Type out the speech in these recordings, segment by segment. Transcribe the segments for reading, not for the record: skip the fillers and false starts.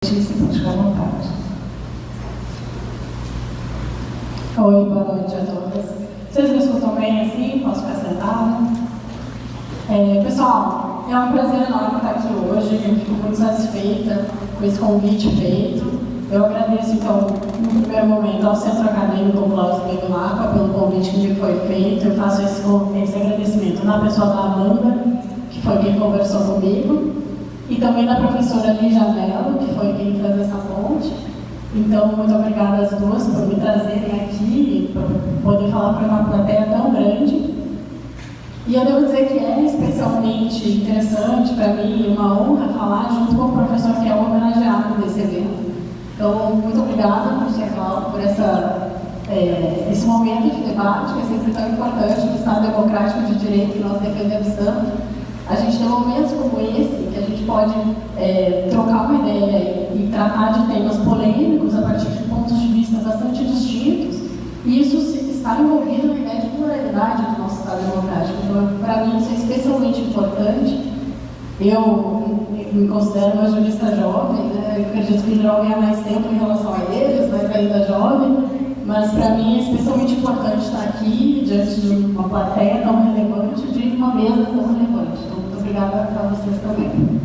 Se pode ficar à vontade. Oi, boa noite a todas. Vocês me escutam bem assim? Posso ficar sentada? Pessoal, é um prazer enorme estar aqui hoje. Eu fico muito satisfeita com esse convite feito. Eu agradeço, então, no primeiro momento, ao Centro Acadêmico Cláudio Bevilacqua pelo convite que me foi feito. Eu faço esse agradecimento na pessoa da Amanda, que foi quem conversou comigo, e também da professora Lígia Mello, que foi quem fez essa ponte. Então, muito obrigada às duas por me trazerem aqui e por poder falar para uma plateia tão grande. E eu devo dizer que é especialmente interessante para mim, uma honra falar junto com o professor que é o homenageado desse evento. Então, muito obrigada, professor Cláudio, por esse momento de debate, que é sempre tão importante no Estado Democrático de Direito que nós defendemos tanto. A gente tem momentos como esse, que a gente pode trocar uma ideia e tratar de temas polêmicos a partir de pontos de vista bastante distintos, e isso está envolvido na ideia de pluralidade do nosso Estado Democrático. Então, para mim, isso é especialmente importante. Eu me considero uma jurista jovem, né? Eu acredito que jovem há mais tempo em relação a eles, mas ainda jovem. Mas para mim é especialmente importante estar aqui, diante de uma plateia tão relevante, de uma mesa tão relevante. Então, muito obrigada para vocês também.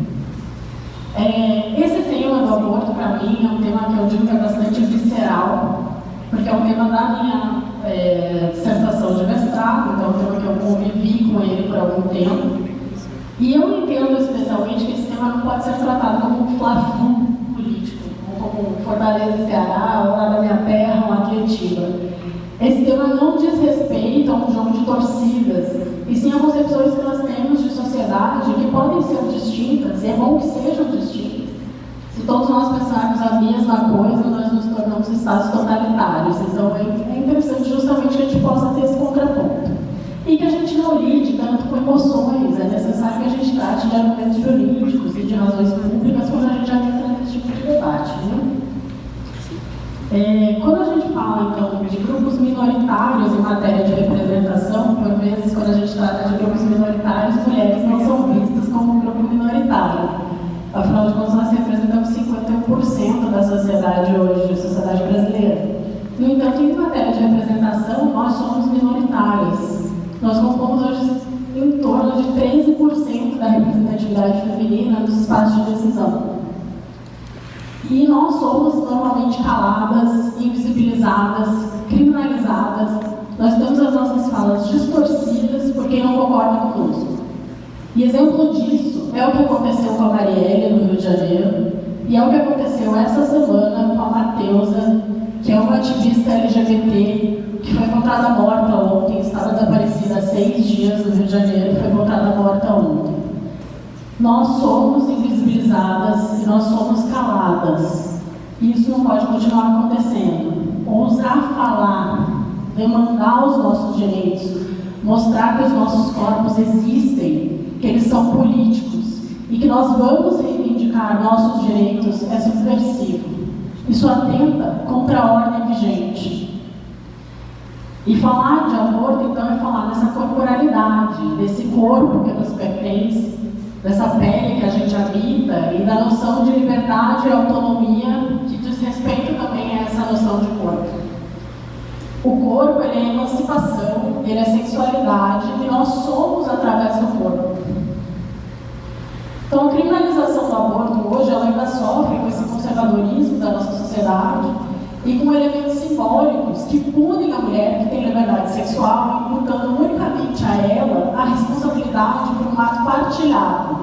Esse tema do aborto, para mim, é um tema que eu digo que é bastante visceral, porque é um tema da minha dissertação de mestrado, então é um tema que eu convivi com ele por algum tempo. E eu entendo especialmente que esse tema não pode ser tratado como um fla-flu político, como Fortaleza e Ceará, ou lá da minha terra, uma Atletiba. Esse tema não diz respeito a um jogo de torcidas, e sim a concepções que nós temos de sociedade que podem ser distintas, e é bom que sejam distintas. Se todos nós pensarmos a mesma coisa, nós nos tornamos estados totalitários. Então é interessante justamente que a gente possa ter esse contraponto. E que a gente não lide tanto com emoções. É necessário que a gente trate de argumentos jurídicos e de razões públicas quando a gente já entra nesse tipo de debate. Quando a gente fala, então, de grupos minoritários em matéria de representação, por vezes, quando a gente trata de grupos minoritários, mulheres não são vistas como um grupo minoritário. Afinal de contas, nós representamos 51% da sociedade hoje, da sociedade brasileira. No entanto, em matéria de representação, nós somos minoritárias. Nós compomos hoje em torno de 13% da representatividade feminina nos espaços de decisão. E nós somos normalmente caladas, invisibilizadas, criminalizadas. Nós temos as nossas falas distorcidas por quem não concorda conosco. E exemplo disso é o que aconteceu com a Marielle no Rio de Janeiro, e é o que aconteceu essa semana com a Mateusa, que é uma ativista LGBT, que foi encontrada morta ontem, estava desaparecida há 6 dias no Rio de Janeiro, foi encontrada morta ontem. Nós somos invisibilizadas e nós somos caladas. E isso não pode continuar acontecendo. Ousar falar, demandar os nossos direitos, mostrar que os nossos corpos existem, que eles são políticos e que nós vamos reivindicar nossos direitos é subversivo. Isso atenta contra a ordem vigente. E falar de aborto, então, é falar dessa corporalidade, desse corpo que nos pertence, dessa pele que a gente habita e da noção de liberdade e autonomia que diz respeito também a essa noção de corpo. O corpo, ele é emancipação, ele é sexualidade e nós somos através do corpo. Então, a criminalização do aborto hoje, ela ainda sofre com esse conservadorismo da nossa sociedade e com elementos simbólicos que punem a mulher que tem liberdade sexual, imputando unicamente a ela a responsabilidade por um ato partilhado.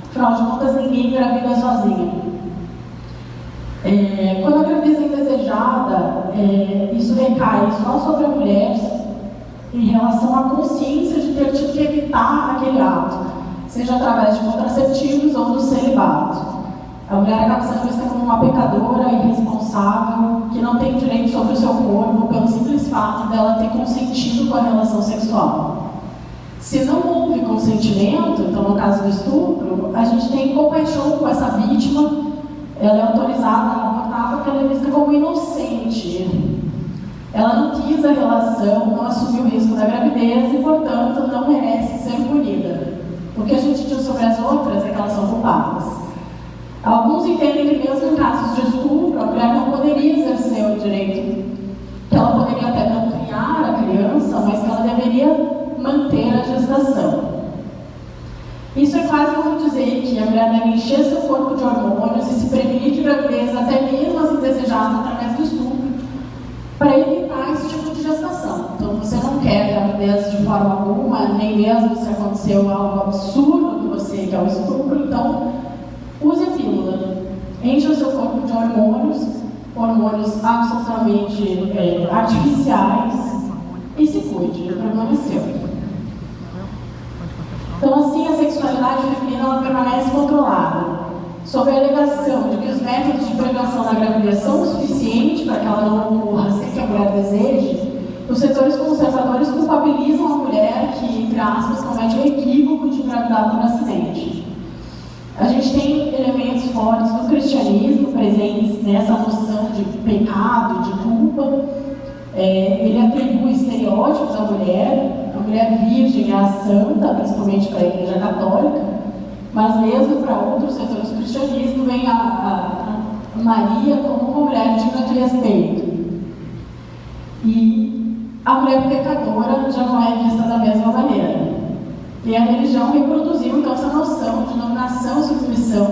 Afinal de contas, ninguém engravida sozinha. Quando a gravidez é indesejada, isso recai só sobre a mulher em relação à consciência de ter tido que evitar aquele ato, seja através de contraceptivos ou do celibato. A mulher acaba sendo vista como uma pecadora irresponsável, que não tem direito sobre o seu corpo pelo simples fato dela ter consentido com a relação sexual. Se não houve consentimento, então no caso do estupro, a gente tem compaixão com essa vítima, ela é autorizada a abortar porque ela é vista como inocente. Ela não quis a relação, não assumiu o risco da gravidez e, portanto, não merece ser punida. O que a gente diz sobre as outras é que elas são culpadas. Alguns entendem que mesmo em casos de dizer que a mulher deve encher seu corpo de hormônios e se prevenir de gravidez, até mesmo as indesejadas, através do estupro, para evitar esse tipo de gestação. Então, você não quer gravidez de forma alguma, nem mesmo se aconteceu algo absurdo que você quer o estupro, então use a pílula. Encha o seu corpo de hormônios absolutamente artificiais, e se cuide, o problema é seu. Então, assim, a sexualidade feminina ela permanece controlada, sob a alegação de que os métodos de prevenção da gravidez são o suficiente para que ela não ocorra sem que a mulher deseje. Os setores conservadores culpabilizam a mulher que, entre aspas, comete o equívoco de engravidar por acidente. A gente tem elementos fortes do cristianismo presentes nessa noção de pecado, de culpa. Ele atribui estereótipos à mulher. A mulher virgem é a santa, principalmente para a Igreja Católica, mas mesmo para outros setores do cristianismo vem a Maria como uma mulher digna de respeito. E a mulher pecadora já não é vista da mesma maneira. E a religião reproduziu então essa noção de dominação e submissão,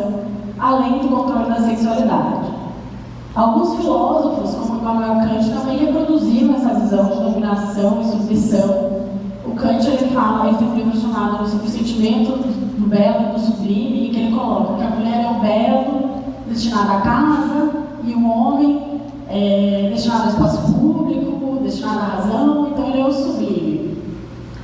além do controle da sexualidade. Alguns filósofos, como Immanuel Kant, também reproduziram essa visão de dominação e submissão. O Kant ele tem um livro chamado Sobre o Sentimento do Belo e do Sublime, em que ele coloca que a mulher é o belo, destinado à casa, e o homem é destinado ao espaço público, destinado à razão, então ele é o sublime.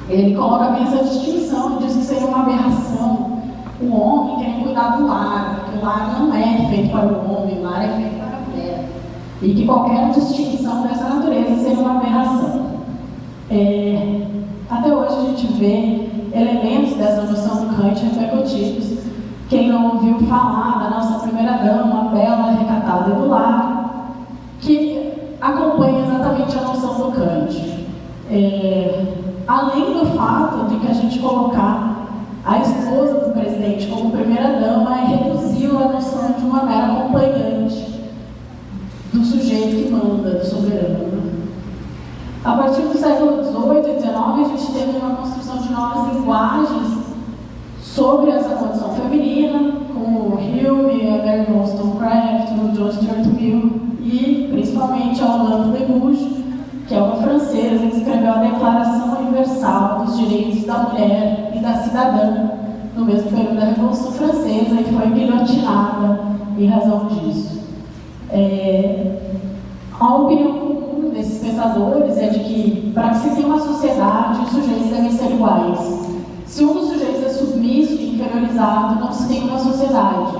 Ele coloca bem essa distinção e diz que seria uma aberração o homem querer cuidar do lar, porque o lar não é feito para o homem, o lar é feito para a mulher. E que qualquer distinção dessa natureza seria uma aberração. Até hoje a gente vê elementos dessa noção do Kant repercutidos. Quem não ouviu falar da nossa primeira-dama, bela, recatada e do lar, que acompanha exatamente a noção do Kant. Além do fato de que a gente colocar a esposa do presidente como primeira-dama é reduzi-la à noção de uma mera acompanhante do sujeito que manda, do soberano. A partir do século XVIII e XIX, a gente teve uma construção de novas linguagens sobre essa condição feminina, como Hume, Mary Wollstonecraft, John Stuart Mill e, principalmente, a Orlando de Gouges, que é uma francesa que escreveu a Declaração Universal dos Direitos da Mulher e da Cidadã, no mesmo período da Revolução Francesa, e foi guilhotinada em razão disso. A opinião comum desses pensadores é de que, para que se tenha uma sociedade, os sujeitos devem ser iguais. Se um dos sujeitos é submisso e inferiorizado, não se tem uma sociedade.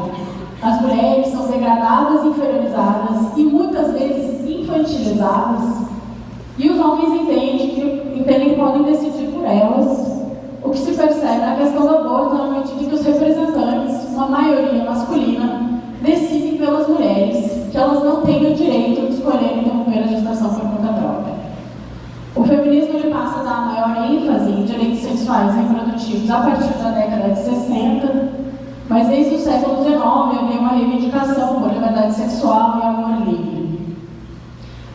As mulheres são degradadas, inferiorizadas e muitas vezes infantilizadas, e os homens entendem que podem decidir por elas, o que se percebe na questão do aborto, na medida em que os representantes, uma maioria masculina, decidem pelas mulheres que elas não têm o direito de escolher interromper a gestação por conta própria. O feminismo ele passa a dar maior ênfase em direitos sexuais e reprodutivos a partir da década de 60, mas desde o século XIX havia uma reivindicação por liberdade sexual e amor livre.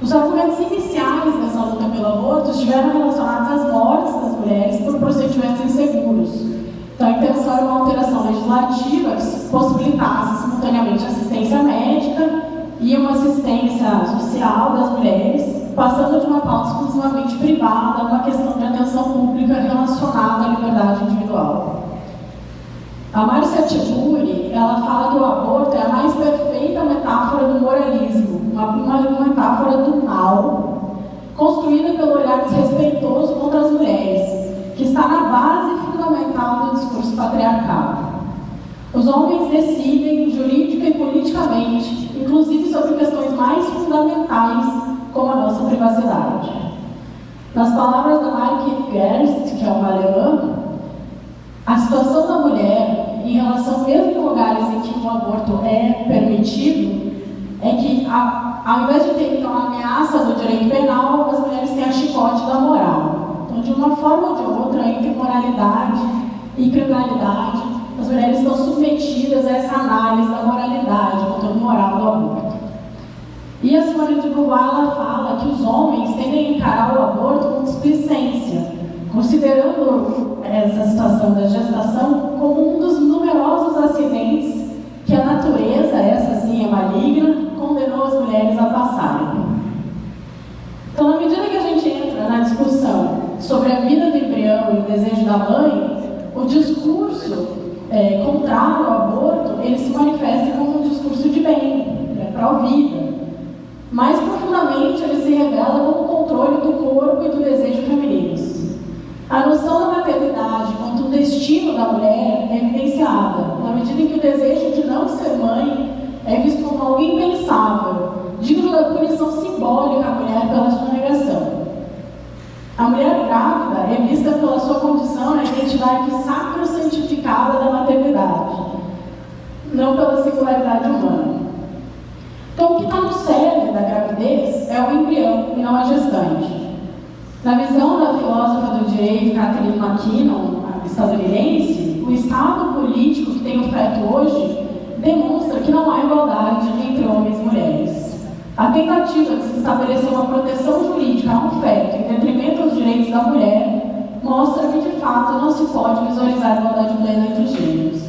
Os argumentos iniciais dessa luta pelo aborto estiveram relacionados às mortes das mulheres por procedimentos inseguros. Então, a intenção era uma alteração legislativa que possibilitasse simultaneamente assistência médica e uma assistência social das mulheres, passando de uma pauta exclusivamente privada a uma questão de atenção pública relacionada à liberdade individual. A Marcia Tiburi, ela fala que o aborto é a mais perfeita metáfora do moralismo, uma metáfora do mal, construída pelo olhar desrespeitoso contra as mulheres, que está na base fundamental do discurso patriarcal. Os homens decidem jurídica e politicamente, inclusive sobre questões mais fundamentais, como a nossa privacidade. Nas palavras da Maike Gerst, que é uma alemã, a situação da mulher, em relação mesmo em lugares em que o aborto é permitido, é que, ao invés de ter então, a ameaça do direito penal, as mulheres têm a chicote da moral. Então, de uma forma ou de outra, entre moralidade e criminalidade, as mulheres estão submetidas a essa análise da moralidade, conteúdo moral do aborto. E a Simone de Beauvoir ela fala que os homens tendem a encarar o aborto com displicência, considerando essa situação da gestação como um dos numerosos acidentes que a natureza, essa sim é maligna, condenou as mulheres a passarem. Então, na medida que a gente entra na discussão sobre a vida do embrião e o desejo da mãe, o discurso contrário ao aborto, ele se manifesta como um discurso de bem, pró-vida. Mais profundamente, ele se revela como o controle do corpo e do desejo femininos. A noção da maternidade quanto um destino da mulher é evidenciada, na medida em que o desejo de não ser mãe é visto como algo impensável, digno da punição simbólica à mulher pela sua negação. A mulher grávida é vista pela sua condição na identidade sacro-santificada da maternidade, não pela singularidade humana. Então, o que está no cerne da gravidez é o embrião e não a gestante. Na visão da filósofa do direito Catherine MacKinnon, estadunidense, o estado político que tem o feto hoje demonstra que não há igualdade entre homens e mulheres. A tentativa de se estabelecer uma proteção jurídica a um feto em detrimento aos direitos da mulher mostra que, de fato, não se pode visualizar a igualdade plena entre os gêneros.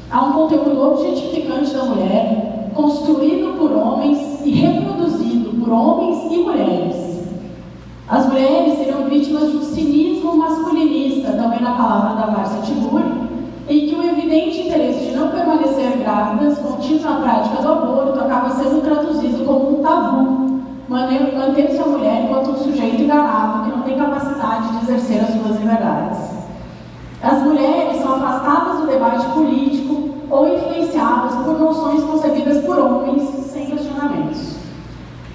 Há um conteúdo objetificante da mulher, construído por homens e reproduzido por homens e mulheres. As mulheres seriam vítimas de um cinismo masculinista, também na palavra da Marcia Tiburi, em que o evidente interesse de não permanecer grávidas, contido na prática do aborto, acaba sendo traduzido como um tabu, mantendo-se a mulher enquanto um sujeito enganado que não tem capacidade de exercer as suas liberdades. As mulheres são afastadas do debate político ou influenciadas por noções concebidas por homens sem questionamentos.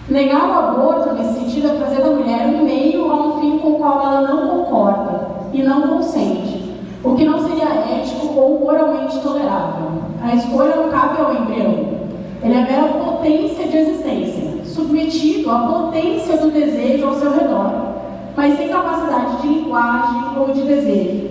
Negar o aborto, nesse sentido, é fazer da mulher um meio a um fim com o qual ela não concorda e não consente, o que não seria ético ou moralmente tolerável. A escolha não cabe ao embrião. Ele é mera potência de existência, submetido à potência do desejo ao seu redor, mas sem capacidade de linguagem ou de desejo.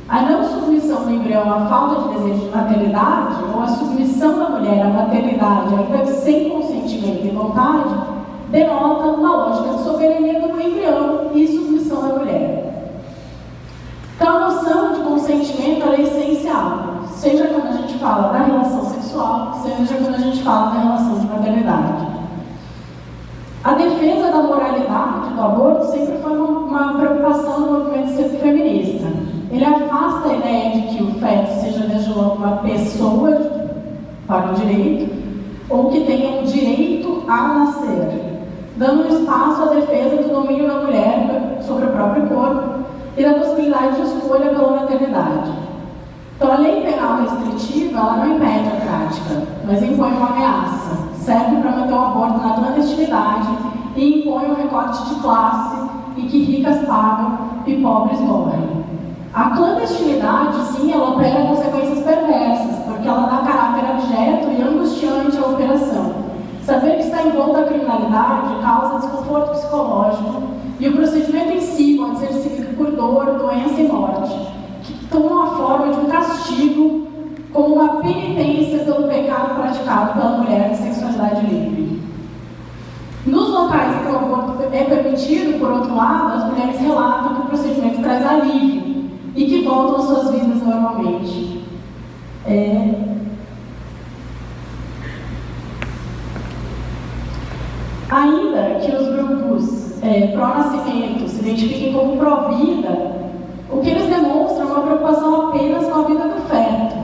A não submissão do embrião à falta de desejo de maternidade, ou a submissão da mulher à maternidade ainda sem consentimento e vontade, denota uma lógica de soberania do embrião e submissão da mulher. Então, a noção de consentimento é essencial, seja quando a gente fala da relação sexual, seja quando a gente fala da relação de maternidade. A defesa da moralidade do aborto sempre foi uma preocupação do movimento feminista. Ele afasta a ideia de que o feto seja desde logo uma pessoa para o direito, ou que tenha um direito a nascer, dando espaço à defesa do domínio da mulher sobre o próprio corpo e da possibilidade de escolha pela maternidade. Então, a lei penal restritiva, ela não impede a prática, mas impõe uma ameaça, serve para manter o aborto na clandestinidade e impõe um recorte de classe em que ricas pagam e pobres morrem. A clandestinidade, sim, ela opera consequências perversas, porque ela dá caráter abjeto e angustiante à operação. Saber que está envolta a criminalidade causa desconforto psicológico e o procedimento em si pode ser seguido por dor, doença e morte, que tomam a forma de um castigo como uma penitência pelo pecado praticado pela mulher de sexualidade livre. Nos locais em que o aborto é permitido, por outro lado, as mulheres relatam que o procedimento traz alívio e que voltam às suas vidas normalmente. Ainda que os grupos pró-nascimento se identifiquem como pró-vida, o que eles demonstram é uma preocupação apenas com a vida do feto.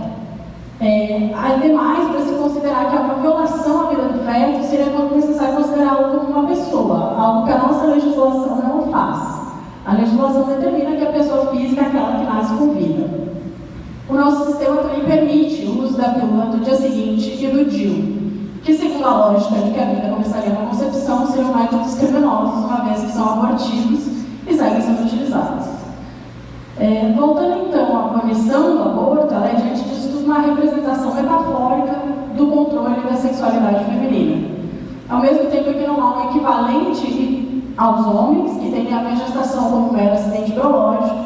Ademais, para se considerar que há uma violação à vida do feto, seria necessário considerá-lo como uma pessoa, algo que a nossa legislação não faz. A legislação determina que a pessoa física é aquela que nasce com vida. O nosso sistema também permite o uso da pílula do dia seguinte e do DIU, que, segundo a lógica de que a vida começaria na concepção, seriam métodos criminosos, uma vez que são abortivos e seguem sendo utilizados. Voltando então à missão do aborto, ela é, diante disso tudo, uma representação metafórica do controle da sexualidade feminina. Ao mesmo tempo que não há um equivalente aos homens, que têm a gestação como mero acidente biológico,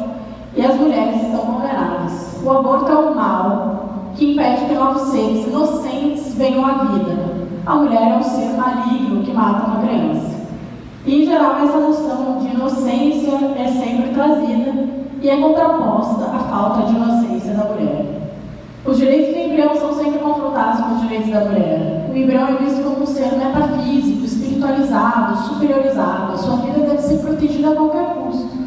e as mulheres estão condenadas. O aborto é um mal que impede que novos seres inocentes venham à vida. A mulher é um ser maligno que mata uma criança. E, em geral, essa noção de inocência é sempre trazida e é contraposta à falta de inocência da mulher. Os direitos do embrião são sempre confrontados com os direitos da mulher. O embrião é visto como um ser metafísico, espiritualizado, superiorizado. A sua vida deve ser protegida a qualquer custo.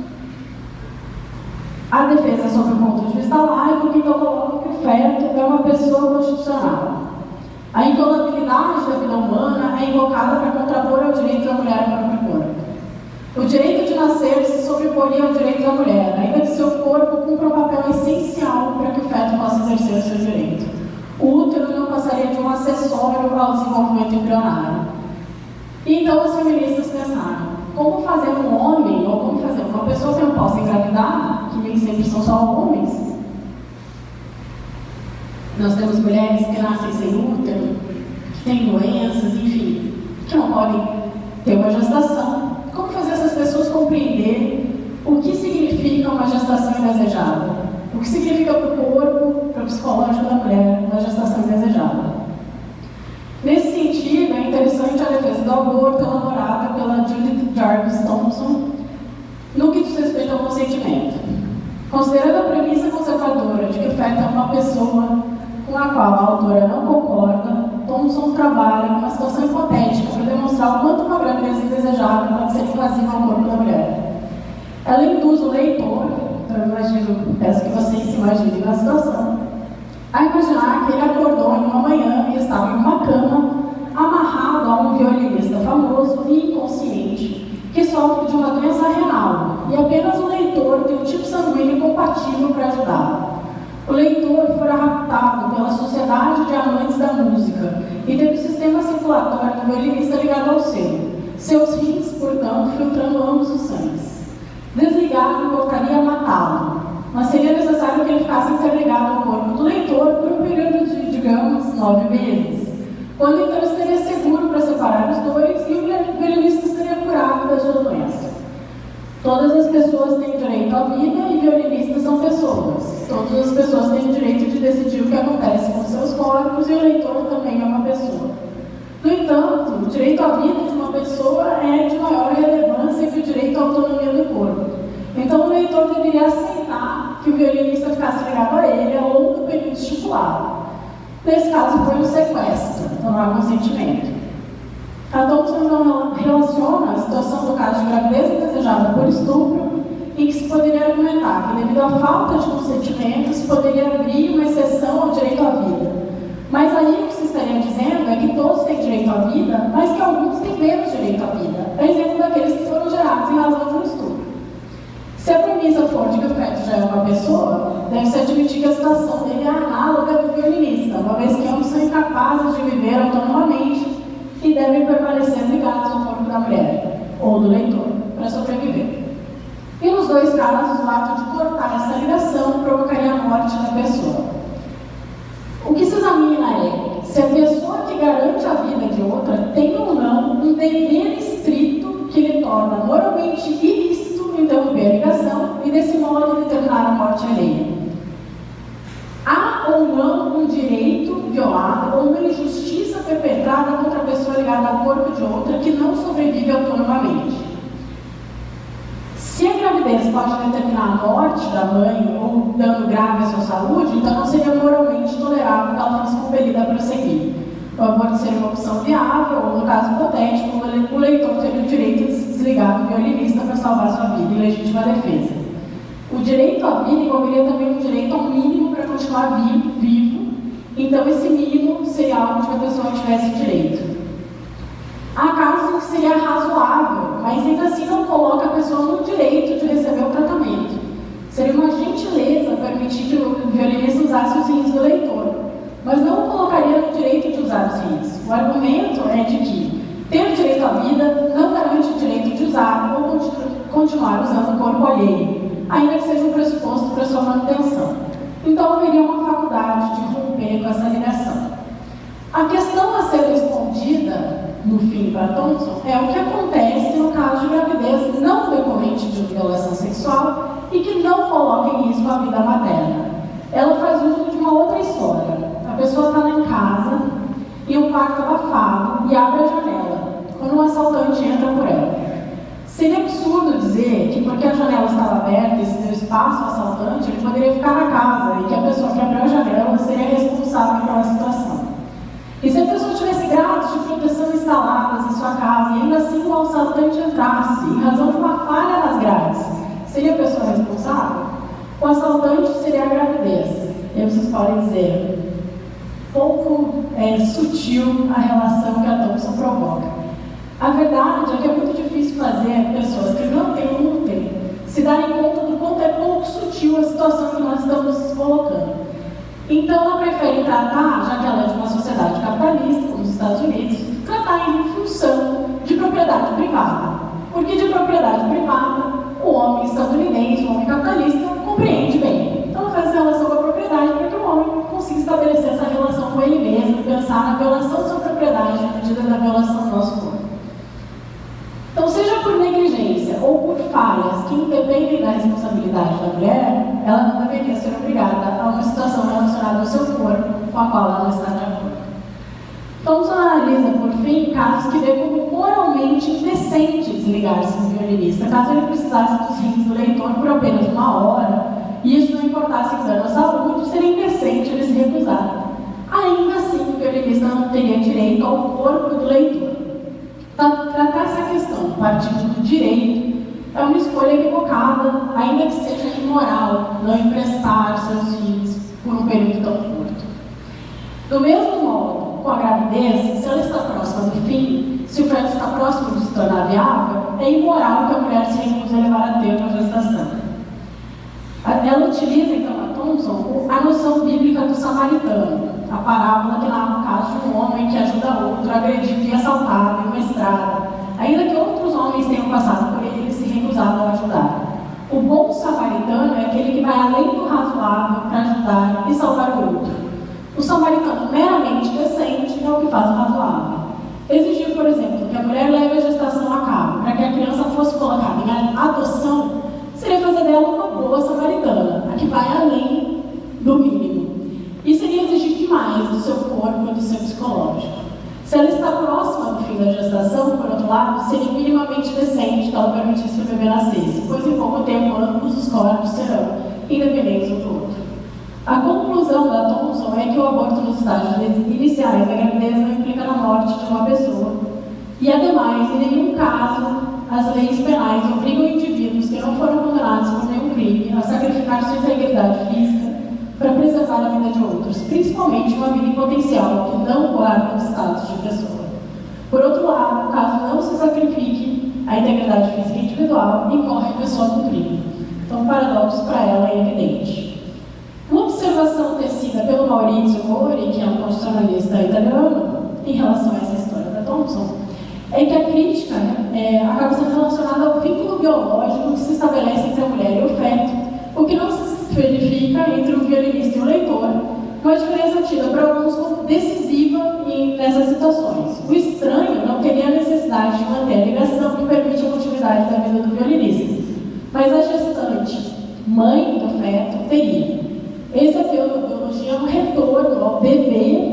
A defesa, sob o ponto de vista laico, que então coloca que o feto é uma pessoa constitucional. A inviolabilidade da vida humana é invocada para contrapor ao direito da mulher ao próprio corpo. O direito de nascer se sobreporia ao direito da mulher, ainda que seu corpo cumpra um papel essencial para que o feto possa exercer o seu direito. O útero não passaria de um acessório ao desenvolvimento embrionário. E então os feministas pensaram, como fazer um homem, ou como fazer uma pessoa que não possa engravidar, que nem sempre são só homens. Nós temos mulheres que nascem sem útero, que têm doenças, enfim, que não podem ter uma gestação. Como fazer essas pessoas compreenderem o que significa uma gestação indesejada? O que significa para o corpo, para o psicológico da mulher, uma gestação indesejada? Nesse sentido, é interessante a defesa do aborto elaborada pela Judith Jarvis Thomson no que diz respeito ao consentimento. Considerando a premissa conservadora de que o feto é uma pessoa com a qual a autora não concorda, Thomson trabalha com uma situação hipotética para demonstrar o quanto uma gravidez indesejada pode ser invasiva ao corpo da mulher. Ela induz o leitor, peço que vocês se imaginem na situação, a imaginar que ele acordou em uma manhã e estava em uma cama, amarrado a um violinista famoso e inconsciente, que sofre de uma doença renal, e apenas o leitor tem um tipo sanguíneo compatível para ajudá-lo. O leitor fora raptado pela sociedade de amantes da música e teve o sistema circulatório do violinista ligado ao seu. Seus rins, portanto, filtrando ambos os sangues. Desligado, voltaria a matá-lo, mas seria necessário que ele ficasse interligado ao corpo do leitor por um período de, digamos, 9 meses. Quando então estaria seguro para separar os dois e o violinista estaria curado da sua doença. Todas as pessoas têm direito à vida e violinistas são pessoas. Todas as pessoas têm o direito de decidir o que acontece com seus corpos e o leitor também é uma pessoa. No entanto, o direito à vida de uma pessoa é de maior relevância que o direito à autonomia do corpo. Então o leitor deveria aceitar que o violinista ficasse ligado a ele ao longo do período estipulado. Nesse caso foi um sequestro, não há consentimento. A Thomson relaciona a situação do caso de gravidez indesejada por estupro, em que se poderia argumentar que, devido à falta de consentimento, se poderia abrir uma exceção ao direito à vida. Mas aí o que se estaria dizendo é que todos têm direito à vida, mas que alguns têm menos direito à vida, a exemplo daqueles que foram gerados em razão de um estupro. Se a premissa for de que o feto já é uma pessoa, deve-se admitir que a situação dele é análoga do violinista, uma vez que ambos são incapazes de viver autonomamente e devem permanecer ligados ao corpo da mulher, ou do leitor, para sobreviver. E nos dois casos, o ato de cortar essa ligação provocaria a morte da pessoa. O que se examina é se a pessoa que garante a vida de outra tem ou não um dever estrito que lhe torna moralmente ilícito interromper a ligação e, desse modo, determinar a morte alheia. Há ou não um direito violado ou uma injustiça perpetrada contra a pessoa ligada ao corpo de outra que não sobrevive autonomamente. Se a gravidez pode determinar a morte da mãe ou dano grave à sua saúde, então não seria moralmente tolerável que ela fosse compelida a prosseguir. O aborto seria uma opção viável, ou no caso hipotético, o leitor teria o direito de se desligar do violinista para salvar sua vida em legítima defesa. O direito à vida envolveria também um direito ao mínimo para continuar vivo, então esse mínimo seria algo de que a pessoa tivesse direito. Há casos em que seria razoável, mas ainda assim não coloca a pessoa no direito de receber o tratamento. Seria uma gentileza permitir que o violinista usasse os rins do leitor, mas não o colocaria no direito de usar os rins. O argumento é de que ter direito à vida não garante o direito de usar ou continuar usando o corpo alheio, ainda que seja um pressuposto para sua manutenção. Então haveria uma faculdade de romper com essa ligação. A questão a ser respondida, no fim, para Thomson, é o que acontece no caso de gravidez não decorrente de violação sexual e que não coloca em risco a vida materna. Ela faz uso de uma outra história. A pessoa está lá em casa, em um quarto abafado, e abre a janela, quando um assaltante entra por ela. Seria absurdo dizer que porque a janela estava aberta e se deu espaço ao assaltante, ele poderia ficar na casa e que a pessoa que abriu a janela seria responsável pela situação. E se a pessoa tivesse grades de proteção instaladas em sua casa e ainda assim o assaltante entrasse em razão de uma falha nas grades, seria a pessoa responsável? O assaltante seria a gravidez. E aí vocês podem dizer, pouco sutil a relação que a Thompson provoca. A verdade é que é muito difícil fazer pessoas que não têm um útero se darem conta do quanto é pouco sutil a situação que nós estamos colocando. Então ela prefere tratar, já que ela é de uma sociedade capitalista, como os Estados Unidos, tratar em função de propriedade privada. Porque de propriedade privada, o homem estadunidense, o homem capitalista, compreende bem. Então ela faz essa relação com a propriedade para que o homem consiga estabelecer essa relação com ele mesmo, pensar na violação de sua propriedade na medida da violação do nosso corpo. Então, seja por negligência ou por falhas que independem da responsabilidade da mulher, ela não deveria ser obrigada a uma situação relacionada ao seu corpo com a qual ela não está de acordo. Thompson analisa, por fim, casos que vê como moralmente indecente desligar-se do violinista, caso ele precisasse dos rins do leitor por apenas uma hora, e isso não importasse em dano à saúde, seria indecente ele se recusar. Ainda assim, o violinista não teria direito ao corpo do leitor. Tratar essa questão partindo do direito é uma escolha equivocada, ainda que seja imoral, não emprestar seus filhos por um período tão curto. Do mesmo modo, com a gravidez, se ela está próxima do fim, se o feto está próximo de se tornar viável, é imoral que a mulher se recuse a levar a termo a gestação. Ela utiliza, então, a Thompson, a noção bíblica do samaritano, a parábola que narra o caso de um homem que ajuda outro agredido e assaltado em uma estrada, ainda que outros homens tenham passado por ele e se recusado a ajudar. O bom samaritano é aquele que vai além do razoável para ajudar e salvar o outro. O samaritano meramente decente é o que faz o razoável. Exigir, por exemplo, que a mulher leve a gestação a cabo para que a criança fosse colocada em adoção seria fazer dela uma boa samaritana, a que vai além do mínimo. E seria exigir demais do seu corpo e do seu psicológico. Se ela está próxima do fim da gestação, por outro lado, seria minimamente decente que ela permitisse que o bebê nascesse, pois em pouco tempo ambos os corpos serão independentes um do outro. A conclusão da Thompson é que o aborto nos estágios iniciais da gravidez não implica na morte de uma pessoa. E, ademais, em nenhum caso, as leis penais obrigam indivíduos que não foram condenados por nenhum crime a sacrificar sua integridade física para preservar a vida de outros, principalmente uma vida em potencial que não guarda o status de pessoa. Por outro lado, caso não se sacrifique a integridade física individual, incorre a pessoa no crime. Então, o paradoxo para ela é evidente. Uma observação tecida pelo Maurizio Mori, que é um constitucionalista italiano, em relação a essa história da Thompson, é que a crítica acaba sendo relacionada ao vínculo biológico que se estabelece entre a mulher e o feto, o que não se verifica entre o violinista e o leitor, uma diferença tida para alguns como decisiva nessas situações. O estranho não teria a necessidade de manter a ligação que permite a continuidade da vida do violinista, mas a gestante, mãe do feto, teria. Essa biologia é um retorno ao bebê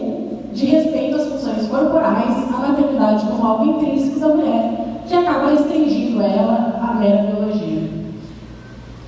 de respeito às funções corporais, à maternidade como algo intrínseco da mulher, que acaba restringindo ela à mera biologia.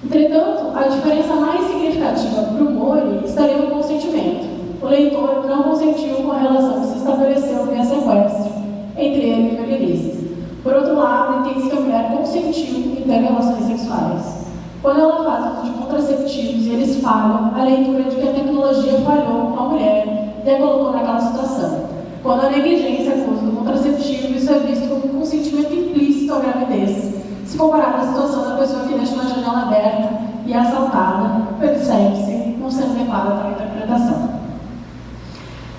Entretanto, a diferença mais significativa para o Mori estaria no consentimento. O leitor não consentiu com a relação que se estabeleceu via sequestro entre ele e o violinista. Por outro lado, entende-se que a mulher consentiu em ter relações sexuais. Quando ela faz uso de contraceptivos e eles falham, a leitura de que a tecnologia falhou com a mulher e a colocou naquela situação. Quando a negligência com o uso do contraceptivo, isso é visto como um consentimento implícito à gravidez. Se comparado à situação da pessoa que deixa uma janela aberta e é assaltada, percebe-se não ser adequada para a interpretação.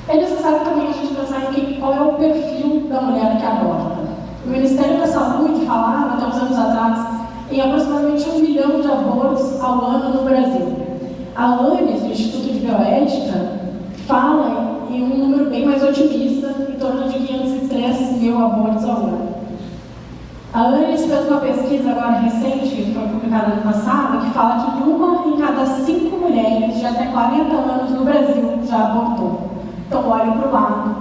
É necessário também a gente pensar em qual é o perfil da mulher que aborta. O Ministério da Saúde falava, até uns anos atrás, em aproximadamente 1 milhão de abortos ao ano no Brasil. A ANES, do Instituto de Bioética, fala em um número bem mais otimista, em torno de 503 mil abortos ao ano. A ANES fez uma pesquisa agora recente, que foi publicada no passado, que fala que 1 em cada 5 mulheres de até 40 anos no Brasil já abortou. Então, olhem para o lado.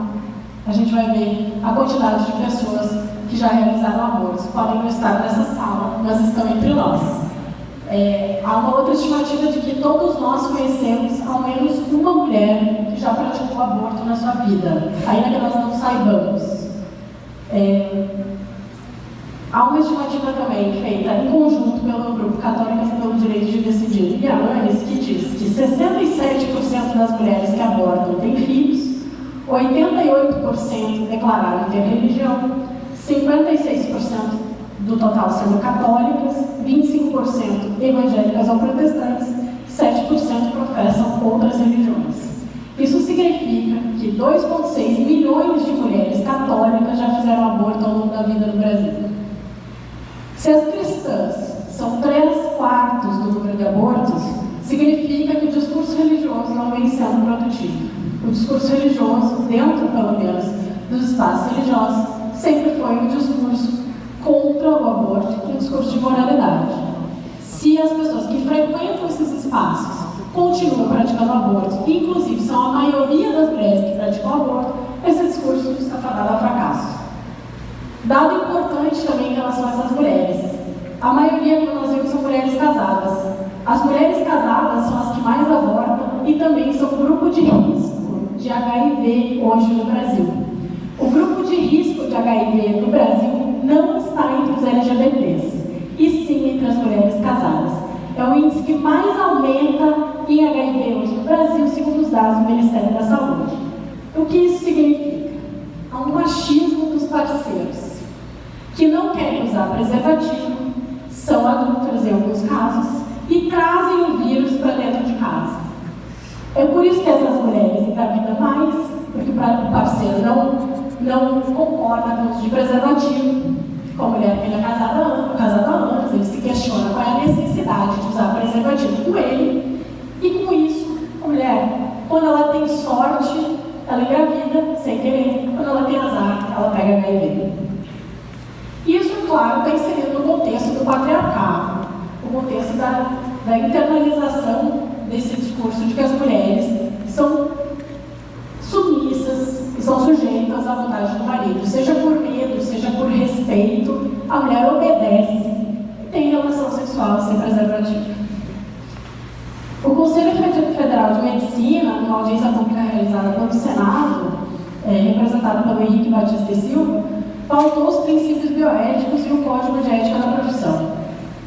a gente vai ver a quantidade de pessoas que já realizaram abortos. Podem não estar nessa sala, mas estão entre nós. Há uma outra estimativa de que todos nós conhecemos ao menos uma mulher que já praticou aborto na sua vida, ainda que nós não saibamos. Há uma estimativa também feita em conjunto pelo Grupo Católicas pelo Direito de Decidir e ANES, que diz que 67% das mulheres que abortam têm filhos, 88% declararam ter religião, 56% do total sendo católicas, 25% evangélicas ou protestantes, 7% professam outras religiões. Isso significa que 2,6 milhões de mulheres católicas já fizeram aborto ao longo da vida no Brasil. Se as cristãs são 3/4 do número de abortos, significa que o discurso religioso não vem sendo produtivo. O discurso religioso, dentro pelo menos dos espaços religiosos, sempre foi um discurso contra o aborto e um discurso de moralidade. Se as pessoas que frequentam esses espaços continuam praticando aborto, inclusive são a maioria das mulheres que praticam aborto, esse discurso está fadado ao fracasso. Dado importante também em relação a essas mulheres, a maioria que nós vemos são mulheres casadas. As mulheres casadas são as que mais abortam e também são grupo de risco de HIV hoje no Brasil. O grupo de risco de HIV no Brasil não está entre os LGBTs, e sim entre as mulheres casadas. É o índice que mais aumenta em HIV hoje no Brasil, segundo os dados do Ministério da Saúde. O que isso significa? Há um machismo dos parceiros, que não querem usar preservativo, são adúlteros em alguns casos, e trazem o vírus para dentro de casa. É por isso que essas mulheres engravidam mais, porque o parceiro não concorda com o uso de preservativo. Com a mulher que ele é casado há anos, ele se questiona qual é a necessidade de usar preservativo com ele, e com isso, a mulher, quando ela tem sorte, ela engravida sem querer, quando ela tem azar, ela pega HIV. Isso, claro, está inserido no contexto do patriarcado, no contexto da internalização desse discurso de que as mulheres são submissas e são sujeitas à vontade do marido, seja por medo, seja por respeito, a mulher obedece e tem relação sexual sem preservativo. O Conselho Federal de Medicina, numa audiência pública realizada pelo Senado, representado pelo Henrique Batista e Silva, pautou os princípios bioéticos e o Código de Ética da Profissão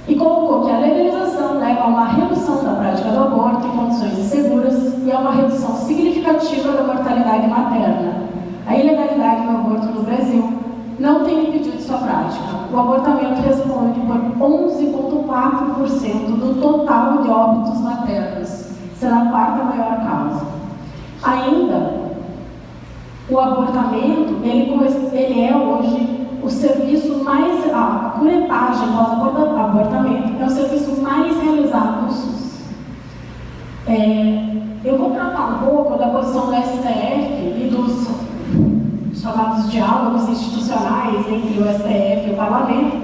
e colocou que a legalização leva a uma redução da prática do aborto em condições inseguras e a uma redução significativa da mortalidade materna. A ilegalidade do aborto no Brasil não tem impedido sua prática. O abortamento responde por 11,4% do total de óbitos maternos, sendo a quarta maior causa. Ainda, o abortamento, ele é hoje o serviço mais... A curetagem pós-abortamento é o serviço mais realizado no SUS. Eu vou tratar um pouco da posição do STF e dos chamados diálogos institucionais entre o STF e o Parlamento.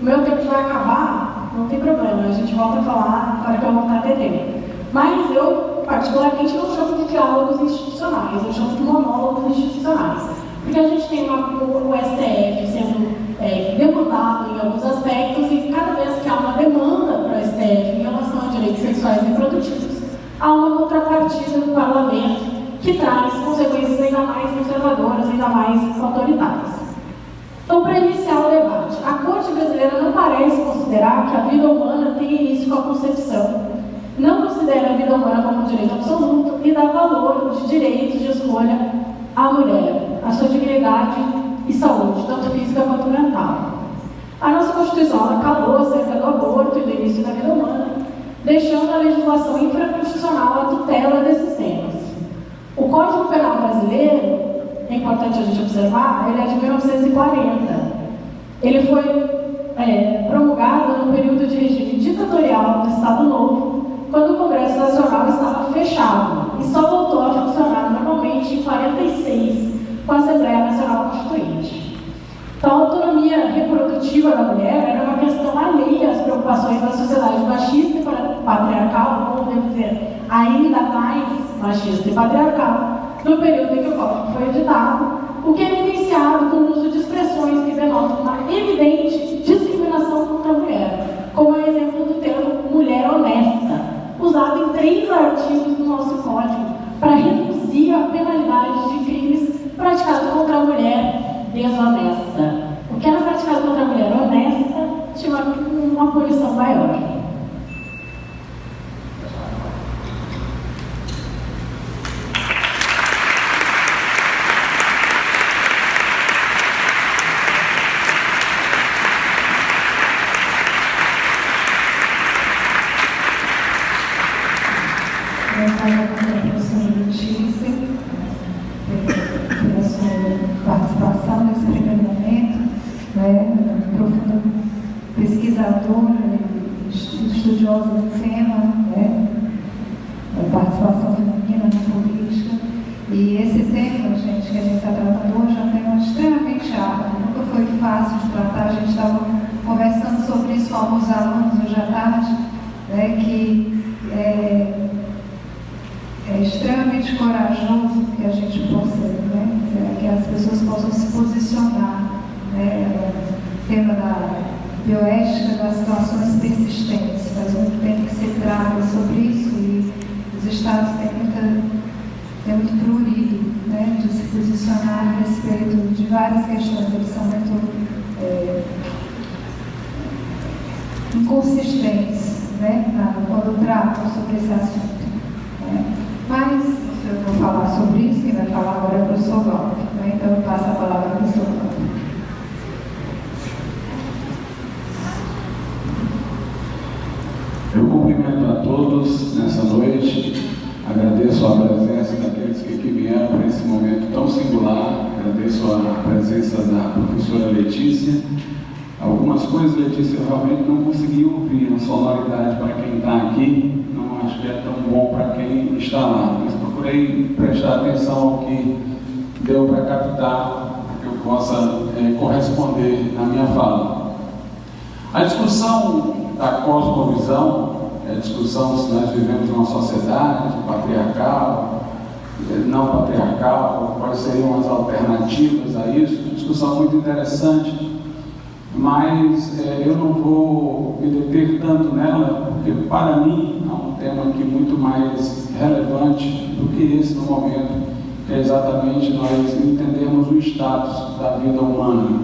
O meu tempo vai acabar, não tem problema, a gente volta a falar para que eu voltar a ter tempo. Mas eu, particularmente, não chamo de diálogos institucionais, eu chamo de monólogos institucionais. Porque a gente tem o STF sendo demandado em alguns aspectos e cada vez que há uma demanda para o STF em relação a direitos sexuais e reprodutivos, há uma contrapartida do Parlamento que traz consequências ainda mais conservadoras, ainda mais autoritárias. Então, para iniciar o debate, a Corte Brasileira não parece considerar que a vida humana tem início com a concepção, não considera a vida humana como um direito absoluto e dá valor de direitos de escolha à mulher, à sua dignidade e saúde, tanto física quanto mental. A nossa Constituição calou acerca do aborto e do início da vida humana, deixando a legislação infraconstitucional a tutela desses temas. O Código Penal brasileiro, é importante a gente observar, ele é de 1940. Ele foi promulgado no período de regime ditatorial do Estado Novo, quando o Congresso Nacional estava fechado e só voltou a funcionar normalmente em 46, com a Assembleia Nacional Constituinte. Então, a autonomia reprodutiva da mulher era uma questão alheia às preocupações da sociedade machista e patriarcal, ou devo dizer, ainda mais machista e patriarcal, no período em que o Código foi editado, o que é evidenciado com o uso de expressões que denotam uma evidente discriminação contra a mulher, como é o exemplo do termo mulher honesta, usado em 3 artigos do nosso Código para reduzir a penalidade de crimes praticados contra a mulher desonesta. O que era praticado contra a mulher honesta tinha uma punição maior. Participação nesse primeiro momento, profunda pesquisadora, estudiosa do tema, participação feminina na política. E esse tema, gente, que a gente está tratando hoje é um tema extremamente árduo, nunca foi fácil de tratar. A gente estava conversando sobre isso com alguns alunos hoje à tarde, que é extremamente corajoso que a gente possa, que as pessoas possam se posicionar, o tema da bioética das situações persistentes, faz muito tempo que se trata sobre isso e os estados têm muito prurido, de se posicionar a respeito de várias questões. Eles são muito inconsistentes, quando tratam sobre esse assunto. Mas, se eu vou falar sobre isso, quem vai falar agora é o professor Walter, então eu passo a palavra ao professor Walter. Eu cumprimento a todos nessa noite, agradeço a presença daqueles que vieram para esse momento tão singular, agradeço a presença da professora Letícia. Algumas coisas, Letícia, eu realmente não consegui ouvir a sonoridade para quem está aqui, não acho que é tão bom para quem está lá, mas procurei prestar atenção ao que deu para captar, para que eu possa corresponder na minha fala. A discussão da cosmovisão, a discussão se nós vivemos numa sociedade patriarcal, não patriarcal, quais seriam as alternativas a isso, uma discussão muito interessante. Mas eu não vou me deter tanto nela, porque para mim há um tema aqui muito mais relevante do que esse no momento, que é exatamente nós entendermos o status da vida humana.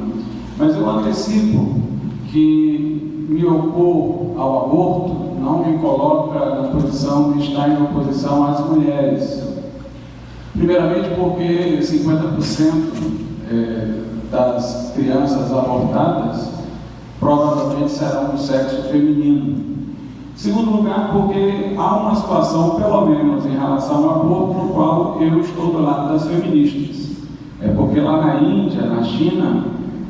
Mas eu antecipo que me opor ao aborto não me coloca na posição de estar em oposição às mulheres. Primeiramente porque 50% das crianças abortadas provavelmente serão do sexo feminino. Em segundo lugar, porque há uma situação, pelo menos em relação ao aborto, no qual eu estou do lado das feministas. É porque lá na Índia, na China,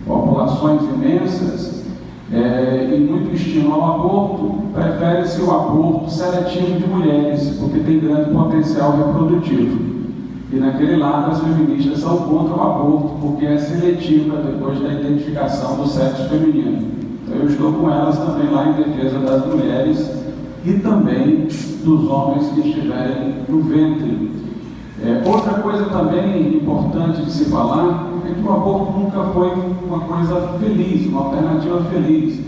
populações imensas, e muito estímulo ao aborto, prefere-se o aborto seletivo de mulheres, porque tem grande potencial reprodutivo. E naquele lado as feministas são contra o aborto, porque é seletiva depois da identificação do sexo feminino. Então eu estou com elas também lá em defesa das mulheres e também dos homens que estiverem no ventre. Outra coisa também importante de se falar é que o aborto nunca foi uma coisa feliz, uma alternativa feliz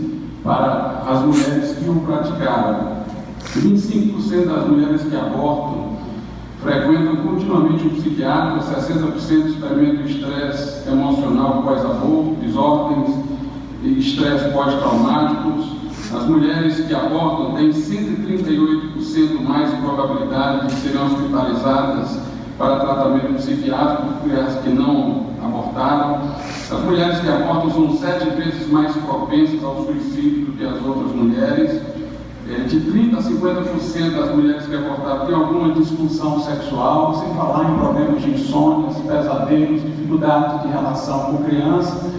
para as mulheres que o praticaram. 25% das mulheres que abortam frequentam continuamente um psiquiatra, 60% experimentam estresse emocional pós-aborto, desordens e estresse pós-traumáticos. As mulheres que abortam têm 138% mais probabilidade de serem hospitalizadas para tratamento psiquiátrico do que as que não abortaram. As mulheres que abortam são 7 vezes mais propensas ao suicídio do que as outras mulheres. De 30% a 50% das mulheres que abortaram têm alguma disfunção sexual, sem falar em problemas de insônias, pesadelos, dificuldade de relação com criança.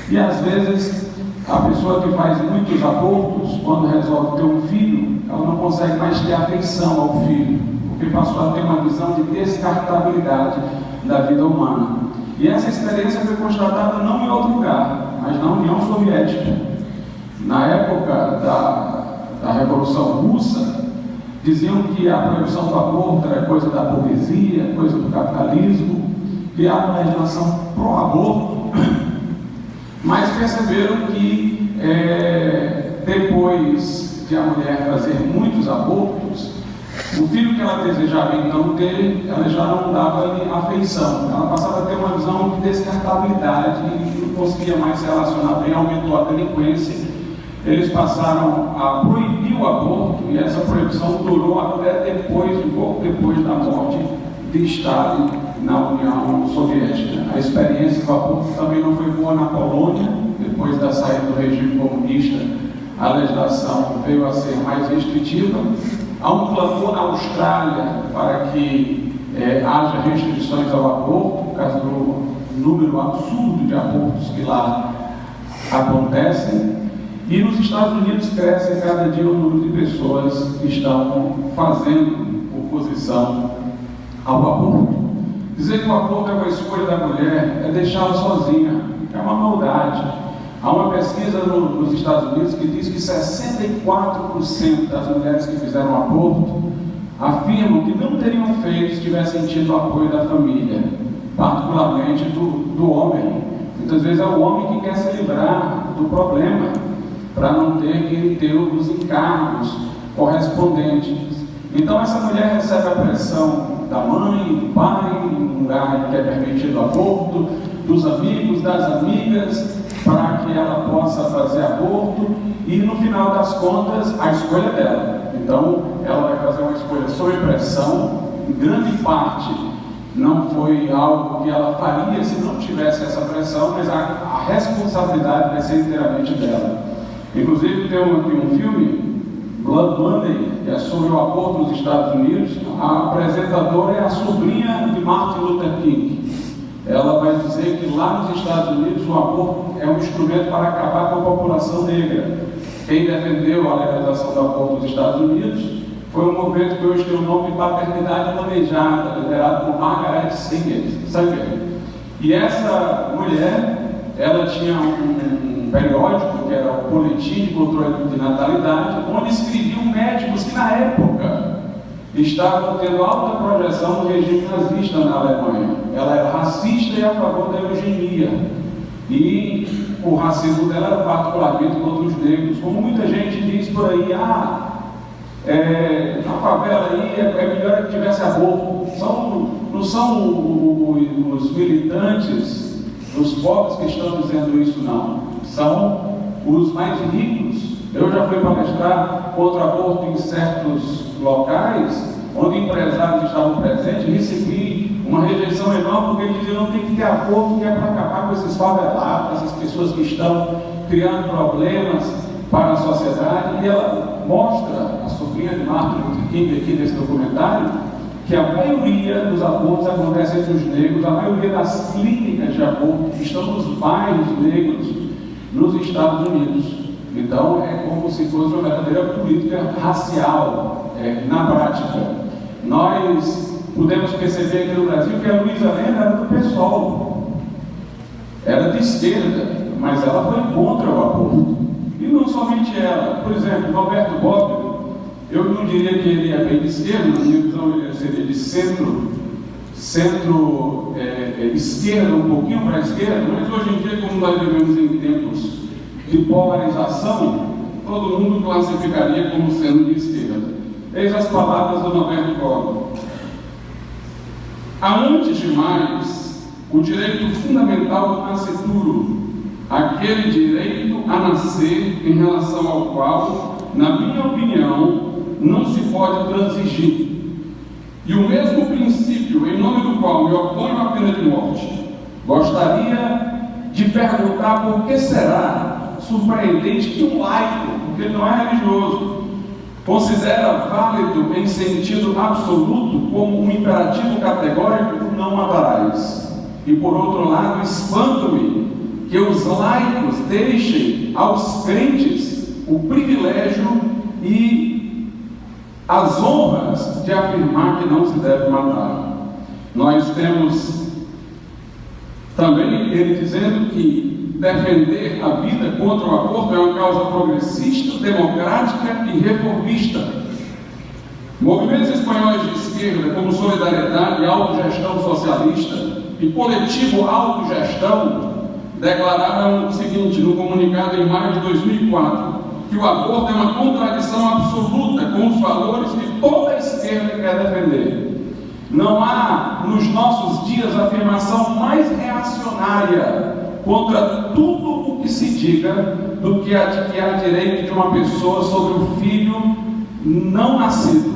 E às vezes a pessoa que faz muitos abortos, quando resolve ter um filho, ela não consegue mais ter afeição ao filho, porque passou a ter uma visão de descartabilidade da vida humana. E essa experiência foi constatada não em outro lugar, mas na União Soviética. Na época da Revolução Russa, diziam que a proibição do aborto era coisa da burguesia, coisa do capitalismo, criaram uma legislação pró-aborto, mas perceberam que depois de a mulher fazer muitos abortos, o filho que ela desejava então ter, ela já não dava-lhe afeição, ela passava a ter uma visão de descartabilidade e não conseguia mais se relacionar bem, aumentou a delinquência. Eles passaram a proibir o aborto e essa proibição durou até um pouco depois da morte de Stalin na União Soviética. A experiência do aborto também não foi boa na Polônia. Depois da saída do regime comunista, a legislação veio a ser mais restritiva. Há um clamor na Austrália para que haja restrições ao aborto, por causa do número absurdo de abortos que lá acontecem. E nos Estados Unidos cresce cada dia o número de pessoas que estão fazendo oposição ao aborto. Dizer que o aborto é uma escolha da mulher é deixá-la sozinha, é uma maldade. Há uma pesquisa nos Estados Unidos que diz que 64% das mulheres que fizeram aborto afirmam que não teriam feito se tivessem tido o apoio da família, particularmente do homem. Muitas vezes é o homem que quer se livrar do problema, para não ter que ter os encargos correspondentes. Então essa mulher recebe a pressão da mãe, do pai, em um lugar que é permitido aborto, dos amigos, das amigas, para que ela possa fazer aborto, e no final das contas a escolha é dela. Então ela vai fazer uma escolha sob pressão, em grande parte não foi algo que ela faria se não tivesse essa pressão, mas a responsabilidade vai ser inteiramente dela. Inclusive tem um filme, Blood Money, que é sobre o aborto nos Estados Unidos. A apresentadora é a sobrinha de Martin Luther King. Ela vai dizer que lá nos Estados Unidos o aborto é um instrumento para acabar com a população negra. Quem defendeu a legalização do aborto nos Estados Unidos foi um movimento que hoje tem o nome de Paternidade Planejada, liderado por Margaret Sanger. E essa mulher, ela tinha um periódico, que era o Boletim de Controle de Natalidade, onde escreviam médicos que na época estavam tendo alta projeção no regime nazista na Alemanha. Ela era racista e a favor da eugenia. E o racismo dela era particularmente contra os negros. Como muita gente diz por aí, na favela aí é melhor que tivesse aborto. Não são os militantes, os pobres que estão dizendo isso, não. São os mais ricos. Eu já fui palestrar contra aborto em certos locais, onde empresários estavam presentes, e recebi uma rejeição enorme, porque eles diziam: não tem que ter aborto, que é para acabar com esses favelados, essas pessoas que estão criando problemas para a sociedade. E ela mostra, a sobrinha de Martin Luther King aqui nesse documentário, que a maioria dos abortos acontece entre os negros, a maioria das clínicas de aborto estão nos bairros negros nos Estados Unidos. Então é como se fosse uma verdadeira política racial na prática. Nós podemos perceber aqui no Brasil que a Luísa Lena era do PSOL, era de esquerda, mas ela foi contra o aborto. E não somente ela, por exemplo, Roberto Bobbio, eu não diria que ele é bem de esquerda, na minha visão ele seria de centro-esquerda, um pouquinho para a esquerda, mas hoje em dia, como nós vivemos em tempos de polarização, todo mundo classificaria como sendo de esquerda. Eis as palavras do Roberto Bobbio. Há, antes de mais, o direito fundamental do nascituro, aquele direito a nascer em relação ao qual, na minha opinião, não se pode transigir. E o mesmo princípio em nome do qual me oponho à pena de morte, gostaria de perguntar por que será surpreendente que um laico, porque ele não é religioso, considera válido em sentido absoluto como um imperativo categórico não matarás. E por outro lado, espanto-me que os laicos deixem aos crentes o privilégio e as honras de afirmar que não se deve matar. Nós temos também ele dizendo que defender a vida contra o aborto é uma causa progressista, democrática e reformista. Movimentos espanhóis de esquerda, como Solidariedade e Autogestão Socialista, e Coletivo Autogestão declararam o seguinte no comunicado em maio de 2004, que o aborto é uma contradição absoluta com os valores que toda a esquerda quer defender. Não há nos nossos dias afirmação mais reacionária contra tudo o que se diga do que a de que há direito de uma pessoa sobre o filho não nascido.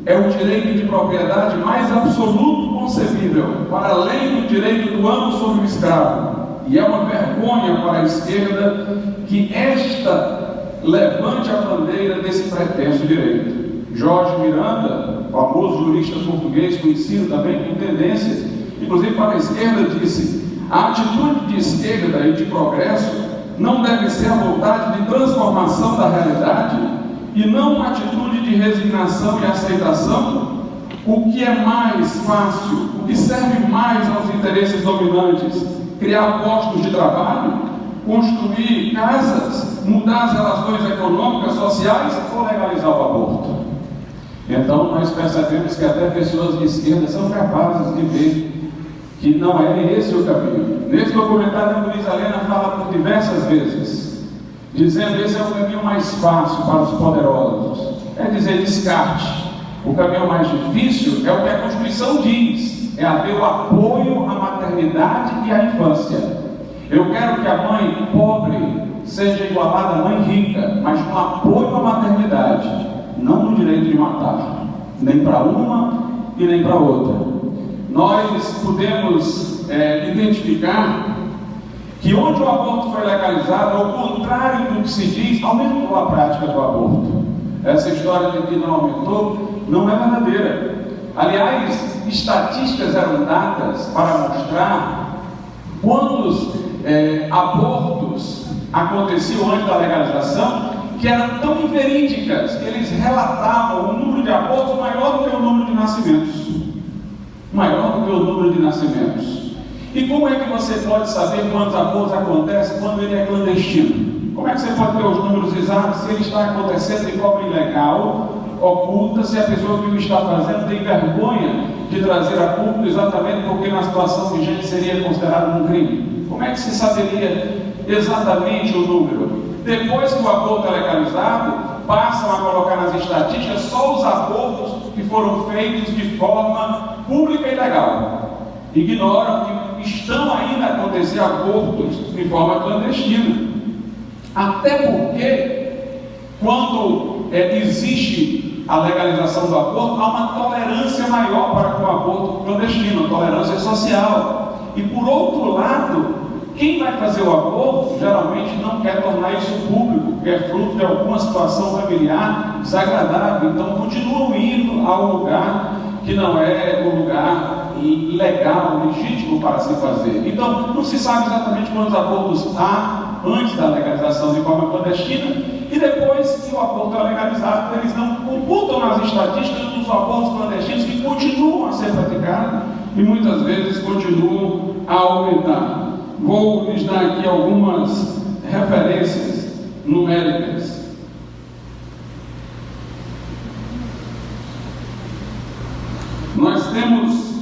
É o direito de propriedade mais absoluto concebível, para além do direito do amo sobre o escravo. E é uma vergonha para a esquerda que esta levante a bandeira desse pretenso direito. Jorge Miranda, famoso jurista português, conhecido também com tendências, inclusive para a esquerda, disse: a atitude de esquerda e de progresso não deve ser a vontade de transformação da realidade e não uma atitude de resignação e aceitação. O que é mais fácil, o que serve mais aos interesses dominantes: criar postos de trabalho, construir casas, mudar as relações econômicas, sociais ou legalizar o aborto? Então nós percebemos que até pessoas de esquerda são capazes de ver que não é esse o caminho. Nesse documentário, a Luísa Helena fala por diversas vezes, dizendo: esse é o caminho mais fácil para os poderosos. É dizer, descarte. O caminho mais difícil é o que a Constituição diz: é haver o apoio à maternidade e à infância. Eu quero que a mãe pobre seja igualada à mãe rica, mas com apoio à maternidade, não no direito de matar, nem para uma e nem para outra. Nós podemos identificar que onde o aborto foi legalizado, ao contrário do que se diz, aumentou a prática do aborto. Essa história de que não aumentou não é verdadeira. Aliás, estatísticas eram dadas para mostrar quantos abortos aconteciam antes da legalização, que eram tão inverídicas que eles relatavam um número de abortos maior do que o número de nascimentos. Maior do que o número de nascimentos. E como é que você pode saber quantos abortos acontecem quando ele é clandestino? Como é que você pode ter os números exatos se ele está acontecendo de forma ilegal, oculta, se a pessoa que o está fazendo tem vergonha de trazer a público exatamente porque na situação vigente seria considerado um crime? Como é que se saberia exatamente o número? Depois que o aborto é legalizado, passam a colocar nas estatísticas só os abortos que foram feitos de forma pública e legal. Ignoram que estão ainda a acontecer abortos de forma clandestina. Até porque, quando existe a legalização do aborto, há uma tolerância maior para com o aborto clandestino, tolerância social. E por outro lado, quem vai fazer o aborto geralmente não quer tornar isso público, porque é fruto de alguma situação familiar desagradável, então continuam indo ao lugar que não é o lugar legal, legítimo para se fazer. Então não se sabe exatamente quantos abortos há antes da legalização de forma clandestina, e depois que o aborto é legalizado, eles não computam nas estatísticas dos abortos clandestinos que continuam a ser praticados e muitas vezes continuam a aumentar. Vou lhes dar aqui algumas referências numéricas. Nós temos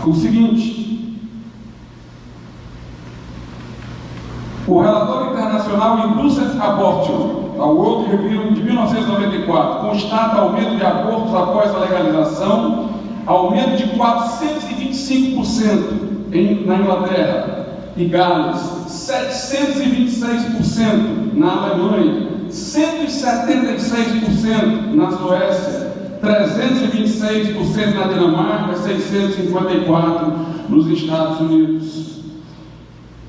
o seguinte: o relatório internacional Induced Abortion, a World Review de 1994, constata aumento de abortos após a legalização, aumento de 425% na Inglaterra e Gales, 726% na Alemanha, 176% na Suécia, 326% na Dinamarca, 654% nos Estados Unidos.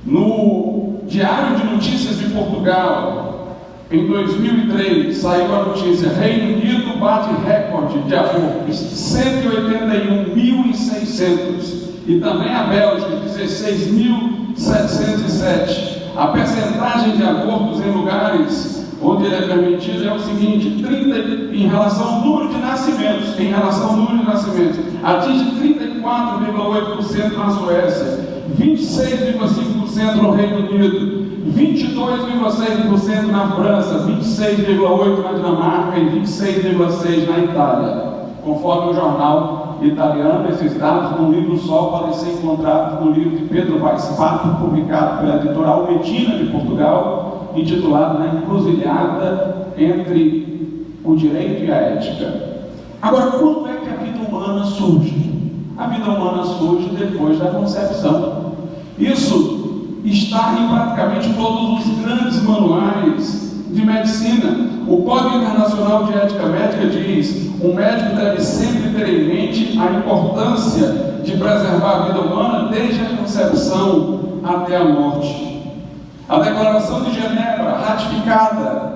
No Diário de Notícias de Portugal, em 2003, saiu a notícia: Reino Unido bate recorde de abortos, 181.600. E também a Bélgica, 16.707. A percentagem de abortos em lugares onde ele é permitido é o seguinte: 30, em relação ao número de nascimentos, atinge 34,8% na Suécia, 26,5% no Reino Unido, 22,6% na França, 26,8% na Dinamarca e 26,6% na Itália. conforme o jornal italiano. Esses dados, num livro só, podem ser encontrados no livro de Pedro Weispato, publicado pela editora Almetina de Portugal, intitulado Na Encruzilhada entre o Direito e a Ética. Agora, quando é que a vida humana surge? A vida humana surge depois da concepção. Isso está em praticamente todos os grandes manuais de medicina. O Código Internacional de Ética Médica diz: o médico deve sempre ter em mente a importância de preservar a vida humana desde a concepção até a morte. A Declaração de Genebra, ratificada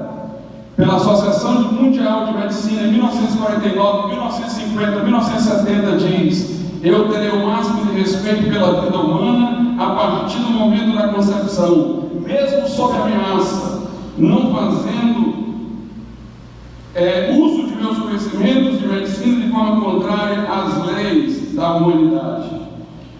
pela Associação Mundial de Medicina em 1949, 1950, 1970, diz: eu terei o máximo de respeito pela vida humana a partir do momento da concepção, mesmo sob ameaça, não fazendo uso de meus conhecimentos de medicina de forma contrária às leis da humanidade.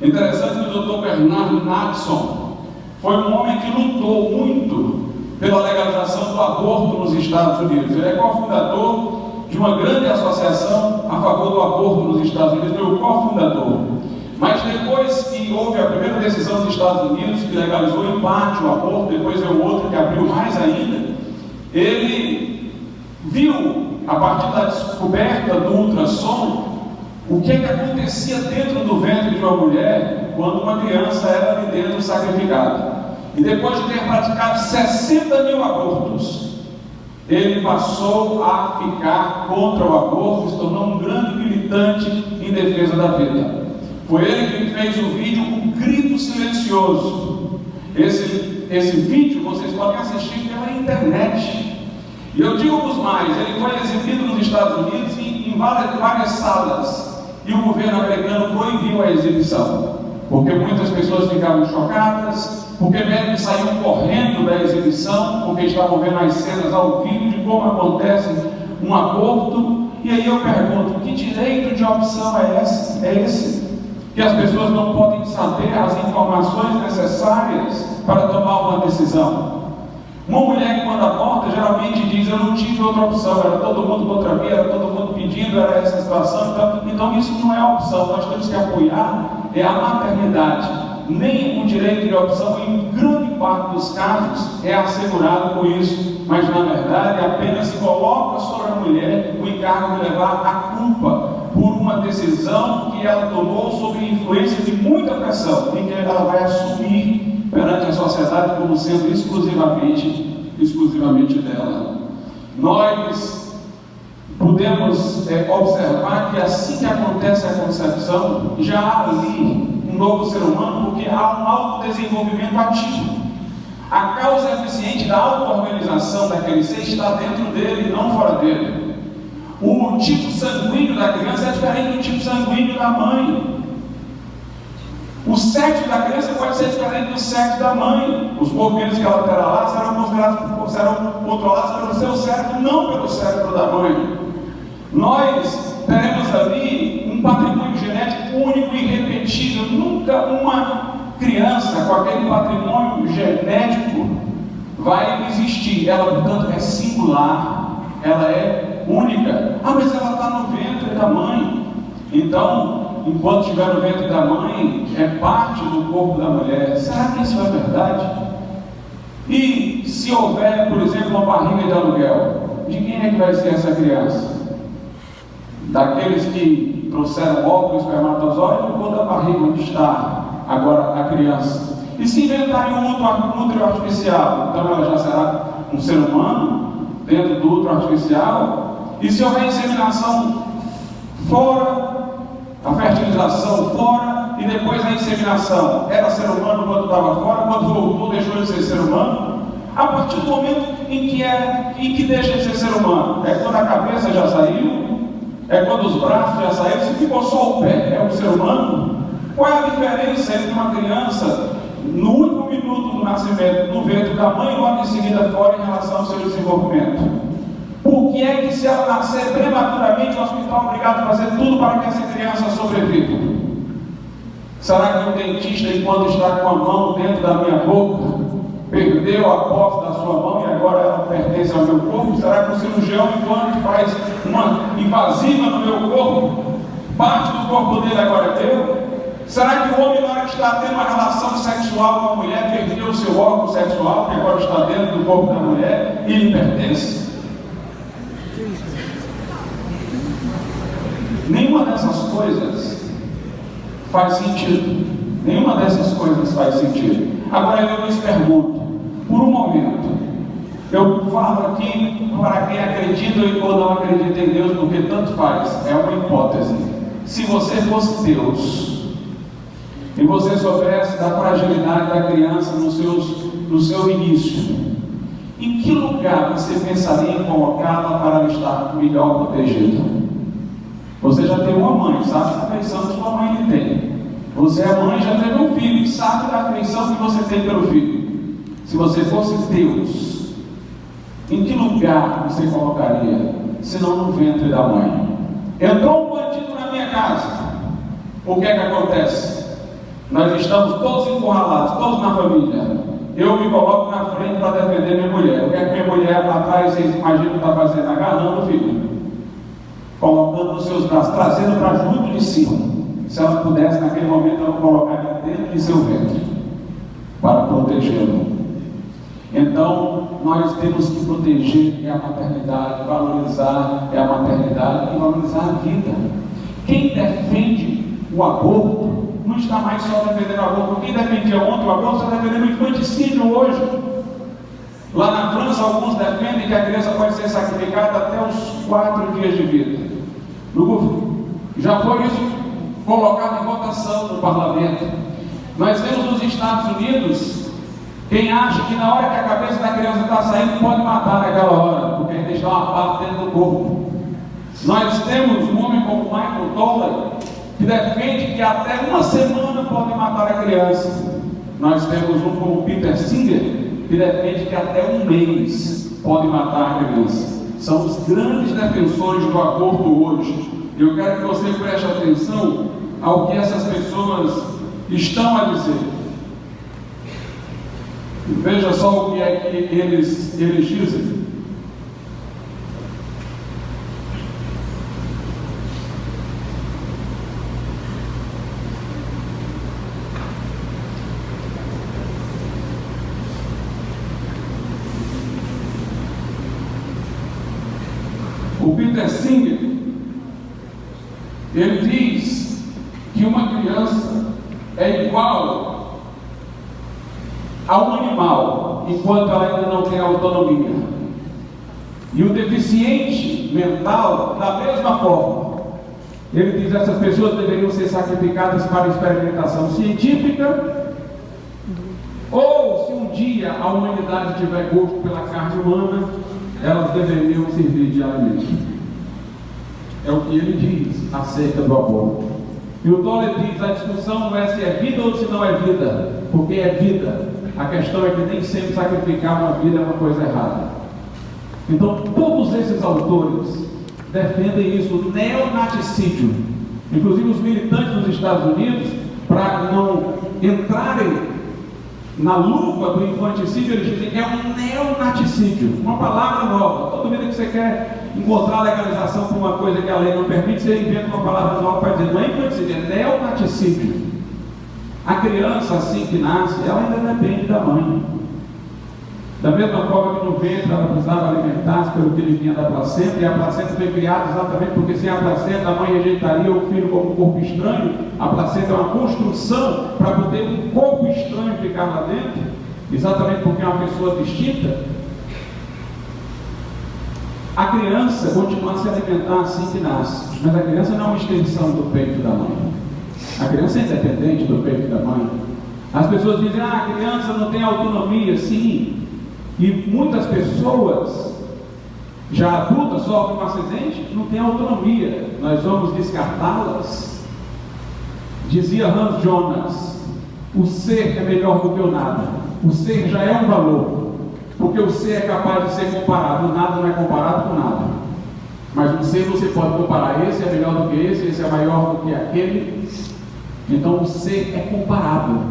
Interessante que o Dr. Bernard Natson foi um homem que lutou muito pela legalização do aborto nos Estados Unidos. Ele é cofundador de uma grande associação a favor do aborto nos Estados Unidos, foi o cofundador. Mas depois que houve a primeira decisão dos Estados Unidos, que legalizou em parte o aborto, depois veio outra que abriu mais ainda, ele viu, a partir da descoberta do ultrassom, o que acontecia dentro do ventre de uma mulher quando uma criança era ali dentro sacrificada. E depois de ter praticado 60 mil abortos, ele passou a ficar contra o aborto, se tornou um grande militante em defesa da vida. Foi ele que fez o vídeo O Grito Silencioso. Esse vídeo vocês podem assistir pela internet. E eu digo-vos mais, ele foi exibido nos Estados Unidos em várias salas. E o governo americano proibiu a exibição, porque muitas pessoas ficavam chocadas, porque médicos saíam correndo da exibição, porque estavam vendo as cenas ao vivo de como acontece um aborto. E aí eu pergunto, que direito de opção é esse? Que as pessoas não podem saber as informações necessárias para tomar uma decisão. Uma mulher que quando aborta geralmente diz: eu não tive outra opção, era todo mundo contra mim, era todo mundo pedindo, era essa situação. Então isso não é a opção, nós temos que apoiar a maternidade. Nem o direito de opção, em grande parte dos casos, é assegurado com isso, mas na verdade apenas se coloca sobre a mulher o encargo de levar a culpa por uma decisão que ela tomou sob influência de muita pressão, e que ela vai assumir perante a sociedade como sendo exclusivamente dela. Nós podemos observar que assim que acontece a concepção, já há ali um novo ser humano, porque há um autodesenvolvimento ativo. A causa eficiente da auto-organização daquele ser está dentro dele, não fora dele. O tipo sanguíneo da criança é diferente do tipo sanguíneo da mãe. O sexo da criança pode ser diferente do sexo da mãe. Os movimentos que ela terá lá serão controlados pelo seu cérebro, não pelo cérebro da mãe. Nós teremos ali um patrimônio genético único e irrepetível. Nunca uma criança com aquele patrimônio genético vai existir. Ela, portanto, é singular, ela é única. Mas ela está no ventre da mãe. Então, enquanto estiver no ventre da mãe, é parte do corpo da mulher. Será que isso é verdade? E se houver, por exemplo, uma barriga de aluguel, de quem é que vai ser essa criança? Daqueles que trouxeram óvulo, espermatozoide, ou da barriga onde está agora a criança? E se inventarem um útero artificial, então ela já será um ser humano dentro do útero artificial? E se houver inseminação fora, a fertilização fora e depois a inseminação, era ser humano quando estava fora, quando voltou deixou de ser ser humano? A partir do momento em que deixa de ser ser humano, é quando a cabeça já saiu, é quando os braços já saíram, se ficou só o pé, é um ser humano? Qual é a diferença entre uma criança no último minuto do nascimento no ventre da mãe e logo em seguida fora em relação ao seu desenvolvimento? Por que é que, se ela nascer prematuramente, o hospital é obrigado a fazer tudo para que essa criança sobreviva? Será que o dentista, enquanto está com a mão dentro da minha boca, perdeu a posse da sua mão e agora ela pertence ao meu corpo? Será que o cirurgião, quando faz uma invasiva no meu corpo, parte do corpo dele agora é meu? Será que o homem, na hora que está tendo uma relação sexual com a mulher, perdeu o seu órgão sexual, que agora está dentro do corpo da mulher, e lhe pertence? Nenhuma dessas coisas faz sentido. Nenhuma dessas coisas faz sentido. Agora eu lhes pergunto, por um momento, eu falo aqui para quem acredita ou não acredita em Deus, porque tanto faz, é uma hipótese. Se você fosse Deus, e você soubesse da fragilidade da criança no seu início, em que lugar você pensaria em colocá-la para ela estar melhor protegida? Você já tem uma mãe, sabe a afeição que sua mãe lhe tem. Você é mãe, já teve um filho, sabe da afeição que você tem pelo filho. Se você fosse Deus, em que lugar você colocaria, se não no ventre da mãe? Entrou um bandido na minha casa, o que é que acontece? Nós estamos todos encurralados, todos na família. Eu me coloco na frente para defender minha mulher. O que é que minha mulher lá atrás, vocês imaginam que está fazendo? Agarrando o filho, colocando nos seus braços, trazendo para junto de si. Se ela pudesse, naquele momento, ela colocaria dentro de seu ventre para protegê-lo. Então, nós temos que proteger a maternidade, valorizar a maternidade e valorizar a vida. Quem defende o aborto não está mais só defendendo o aborto. Quem defendia ontem o aborto está defendendo o infanticídio hoje. Lá na França, alguns defendem que a criança pode ser sacrificada até os 4 dias de vida. Já foi isso colocado em votação no parlamento. Nós vemos nos Estados Unidos quem acha que na hora que a cabeça da criança está saindo pode matar naquela hora, porque ele deixa uma parte dentro do corpo. Nós temos um homem como Michael Toller que defende que até uma semana pode matar a criança. Nós temos um como Peter Singer que defende que até um mês pode matar a criança. São os grandes defensores do aborto hoje. Eu quero que você preste atenção ao que essas pessoas estão a dizer. Veja só o que é que eles dizem. O Peter Singer, ele diz que uma criança é igual a um animal, enquanto ela ainda não tem autonomia. E o deficiente mental, da mesma forma. Ele diz que essas pessoas deveriam ser sacrificadas para experimentação científica, ou se um dia a humanidade tiver gosto pela carne humana, elas deveriam servir de alimento. É o que ele diz acerca do aborto. E o Toller diz: a discussão não é se é vida ou se não é vida, porque é vida. A questão é que nem sempre sacrificar uma vida é uma coisa errada. Então, todos esses autores defendem isso, o neonaticídio. Inclusive os militantes dos Estados Unidos, para não entrarem na luva do infanticídio, eles dizem que é um neonaticídio, uma palavra nova. Toda vida que você quer encontrar legalização para uma coisa que a lei não permite, você inventa uma palavra nova para dizer, não é infanticídio, é neonaticídio. A criança, assim que nasce, ela ainda depende da mãe. Da mesma forma que no ventre ela precisava alimentar-se pelo que lhe vinha da placenta, e a placenta foi criada exatamente porque sem a placenta a mãe rejeitaria o filho como um corpo estranho. A placenta é uma construção para poder um corpo estranho ficar lá dentro, exatamente porque é uma pessoa distinta. A criança continua a se alimentar assim que nasce, mas a criança não é uma extensão do peito da mãe. A criança é independente do peito da mãe. As pessoas dizem, a criança não tem autonomia. Sim. E muitas pessoas, já adultas, sofrem um acidente, não têm autonomia. Nós vamos descartá-las. Dizia Hans Jonas, o ser é melhor do que o nada. O ser já é um valor, porque o ser é capaz de ser comparado. O nada não é comparado com nada. Mas o ser você pode comparar, esse é melhor do que esse é maior do que aquele. Então o ser é comparável.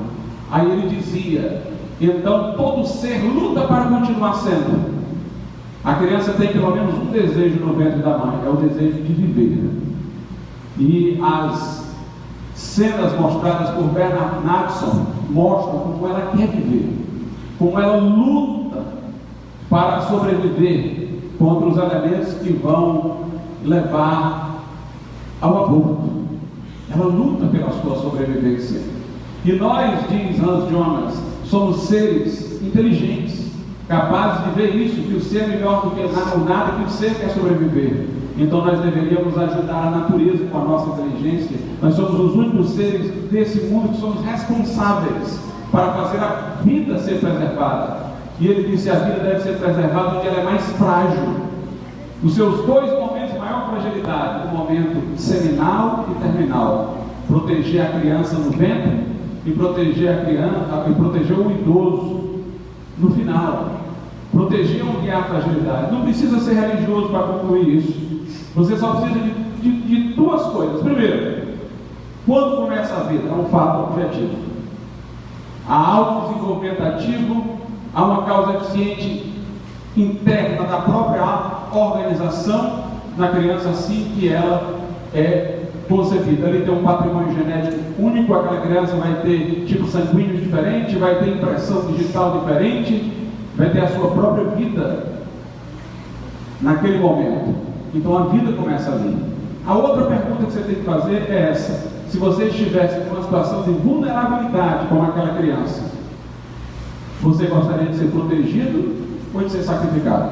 Aí ele dizia Então todo ser luta para continuar sendo. A criança tem pelo menos um desejo no ventre da mãe, é o desejo de viver. E as cenas mostradas por Bernard Natson mostram como ela quer viver, como ela luta para sobreviver contra os elementos que vão levar ao aborto. Ela luta pela sua sobrevivência. E nós, diz Hans Jonas, somos seres inteligentes, capazes de ver isso, que o ser é melhor do que nada, que o ser quer sobreviver. Então nós deveríamos ajudar a natureza com a nossa inteligência. Nós somos os únicos seres desse mundo que somos responsáveis para fazer a vida ser preservada. E ele disse: a vida deve ser preservada onde ela é mais frágil. Os seus dois momentos de maior fragilidade, o momento seminal e terminal. Proteger a criança no ventre e proteger a criança e proteger o idoso no final. Proteger onde há fragilidade. Não precisa ser religioso para concluir isso. Você só precisa de duas coisas. Primeiro, quando começa a vida? É um fato objetivo. Há autodesenvolvimento ativo, há uma causa eficiente interna da própria organização da criança assim que ela é concebida. Ele tem um patrimônio genético único, aquela criança vai ter tipo sanguíneo diferente, vai ter impressão digital diferente, vai ter a sua própria vida naquele momento. Então a vida começa ali. A outra pergunta que você tem que fazer é essa: se você estivesse em uma situação de vulnerabilidade como aquela criança, você gostaria de ser protegido ou de ser sacrificado?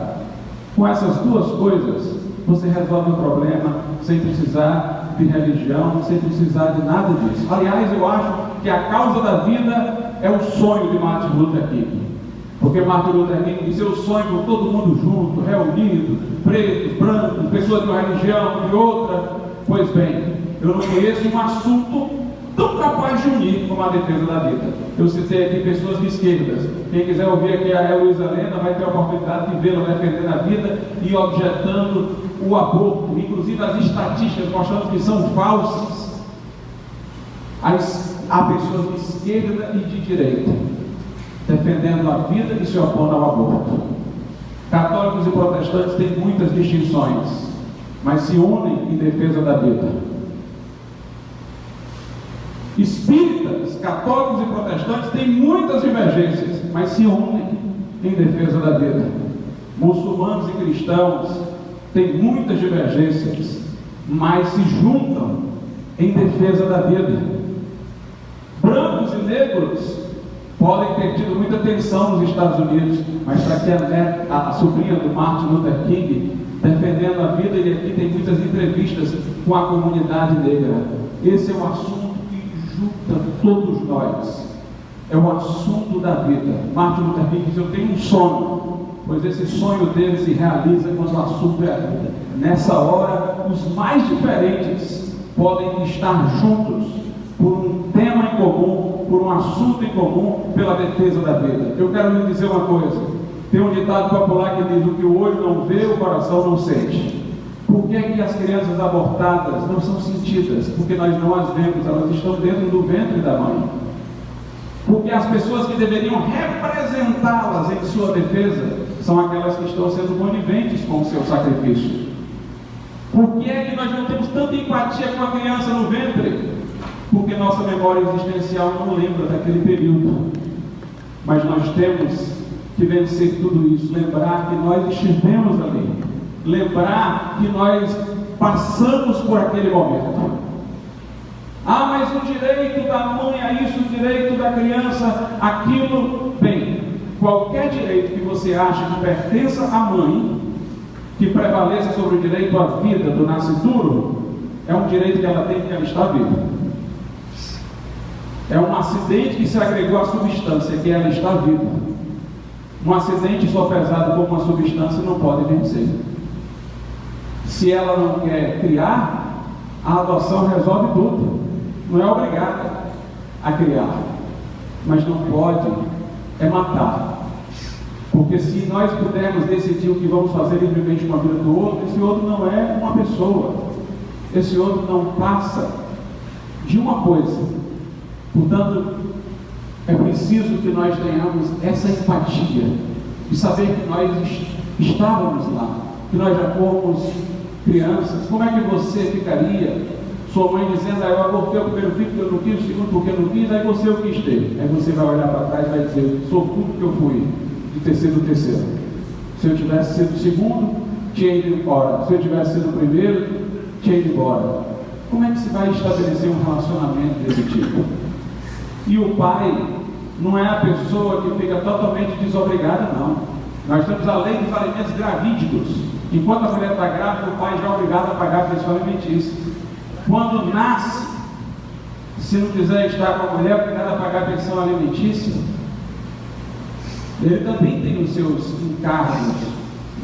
Com essas duas coisas, você resolve o problema sem precisar de religião, sem precisar de nada disso. Aliás, eu acho que a causa da vida é o sonho de Martin Luther King. Porque Martin Luther King disse: eu sonho com todo mundo junto, reunido, pretos, brancos, pessoas de uma religião, de outra. Pois bem, eu não conheço um assunto tão capaz de unir como a defesa da vida. Eu citei aqui pessoas de esquerdas. Quem quiser ouvir aqui a Heloísa Lena vai ter a oportunidade de vê-la defendendo a vida e objetando o aborto, inclusive as estatísticas mostrando que são falsas. Há pessoas de esquerda e de direita defendendo a vida e se opondo ao aborto. Católicos e protestantes têm muitas distinções, mas se unem em defesa da vida. Espíritas, católicos e protestantes têm muitas divergências, mas se unem em defesa da vida. Muçulmanos e cristãos têm muitas divergências, mas se juntam em defesa da vida. Brancos e negros podem ter tido muita tensão nos Estados Unidos, mas para que a sobrinha do Martin Luther King defendendo a vida, e aqui tem muitas entrevistas com a comunidade negra. Esse é um assunto que junta todos nós, é o assunto da vida. Martin Luther King diz: eu tenho um sonho, pois esse sonho dele se realiza quando o assunto é a vida. Nessa hora, os mais diferentes podem estar juntos por um tema em comum, por um assunto em comum, pela defesa da vida. Eu quero lhe dizer uma coisa: tem um ditado popular que diz: o que o olho não vê, o coração não sente. Por que é que as crianças abortadas não são sentidas? Porque nós não as vemos, elas estão dentro do ventre da mãe. Porque as pessoas que deveriam representá-las em sua defesa são aquelas que estão sendo coniventes com o seu sacrifício. Por que é que nós não temos tanta empatia com a criança no ventre? Porque nossa memória existencial não lembra daquele período. Mas nós temos que vencer tudo isso, lembrar que nós estivemos ali, lembrar que nós passamos por aquele momento. Ah, mas o direito da mãe a isso, o direito da criança aquilo. Bem, qualquer direito que você acha que pertença à mãe, que prevaleça sobre o direito à vida do nascituro, é um direito que ela tem porque ela está viva. É um acidente que se agregou à substância, que ela está viva. Um acidente só pesado como uma substância não pode vencer. Se ela não quer criar, a adoção resolve tudo. Não é obrigada a criar, mas não pode é matar. Porque se nós pudermos decidir o que vamos fazer livremente com a vida do outro, esse outro não é uma pessoa, esse outro não passa de uma coisa. Portanto, é preciso preciso que nós tenhamos essa empatia, de saber que nós estávamos lá, que nós já fomos crianças. Como é que você ficaria, sua mãe dizendo, eu abortei o primeiro filho porque eu não quis, o segundo porque eu não quis, aí você o quis ter. Aí você vai olhar para trás e vai dizer, sou tudo que eu fui, de ter sido o terceiro. Se eu tivesse sido o segundo, tinha ido embora. Se eu tivesse sido o primeiro, tinha ido embora. Como é que se vai estabelecer um relacionamento desse tipo? E o pai não é a pessoa que fica totalmente desobrigada, não. Nós temos a lei dos alimentos gravídicos. Enquanto a mulher está grávida, o pai já é obrigado a pagar a pensão alimentícia. Quando nasce, se não quiser estar com a mulher, é obrigado a pagar a pensão alimentícia. Ele também tem os seus encargos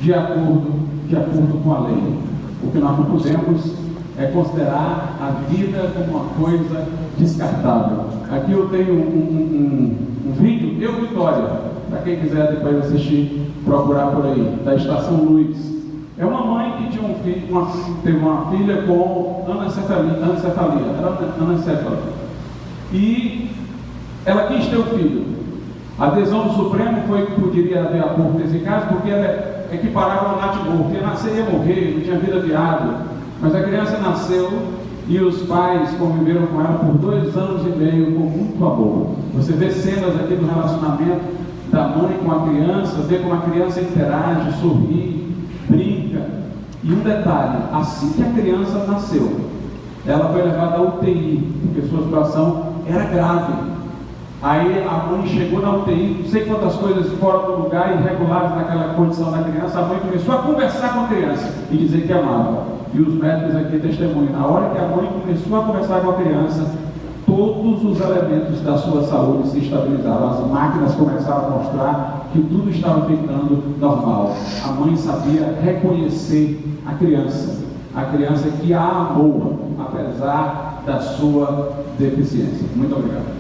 de acordo com a lei. O que nós não podemos é considerar a vida como uma coisa descartável. Aqui eu tenho um vídeo, eu Vitória, para quem quiser depois assistir, procurar por aí, da Estação Luz. É uma mãe que tinha teve uma filha com anencefalia, era anencefala. E ela quis ter o filho. A decisão do Supremo foi que poderia haver aborto nesse caso, porque ela equiparava ao natimorto, ia nascer e ia morrer, não tinha vida viável. Mas a criança nasceu e os pais conviveram com ela por 2 anos e meio com muito amor. Você vê cenas aqui do relacionamento da mãe com a criança, vê como a criança interage, sorri, brinca. E um detalhe, assim que a criança nasceu, ela foi levada à UTI, porque sua situação era grave. Aí a mãe chegou na UTI, não sei quantas coisas fora do lugar, irregulares naquela condição da criança. A mãe começou a conversar com a criança e dizer que amava. E os médicos aqui testemunham, na hora que a mãe começou a conversar com a criança, todos os elementos da sua saúde se estabilizaram. As máquinas começaram a mostrar que tudo estava ficando normal. A mãe sabia reconhecer a criança que a amou, apesar da sua deficiência. Muito obrigado.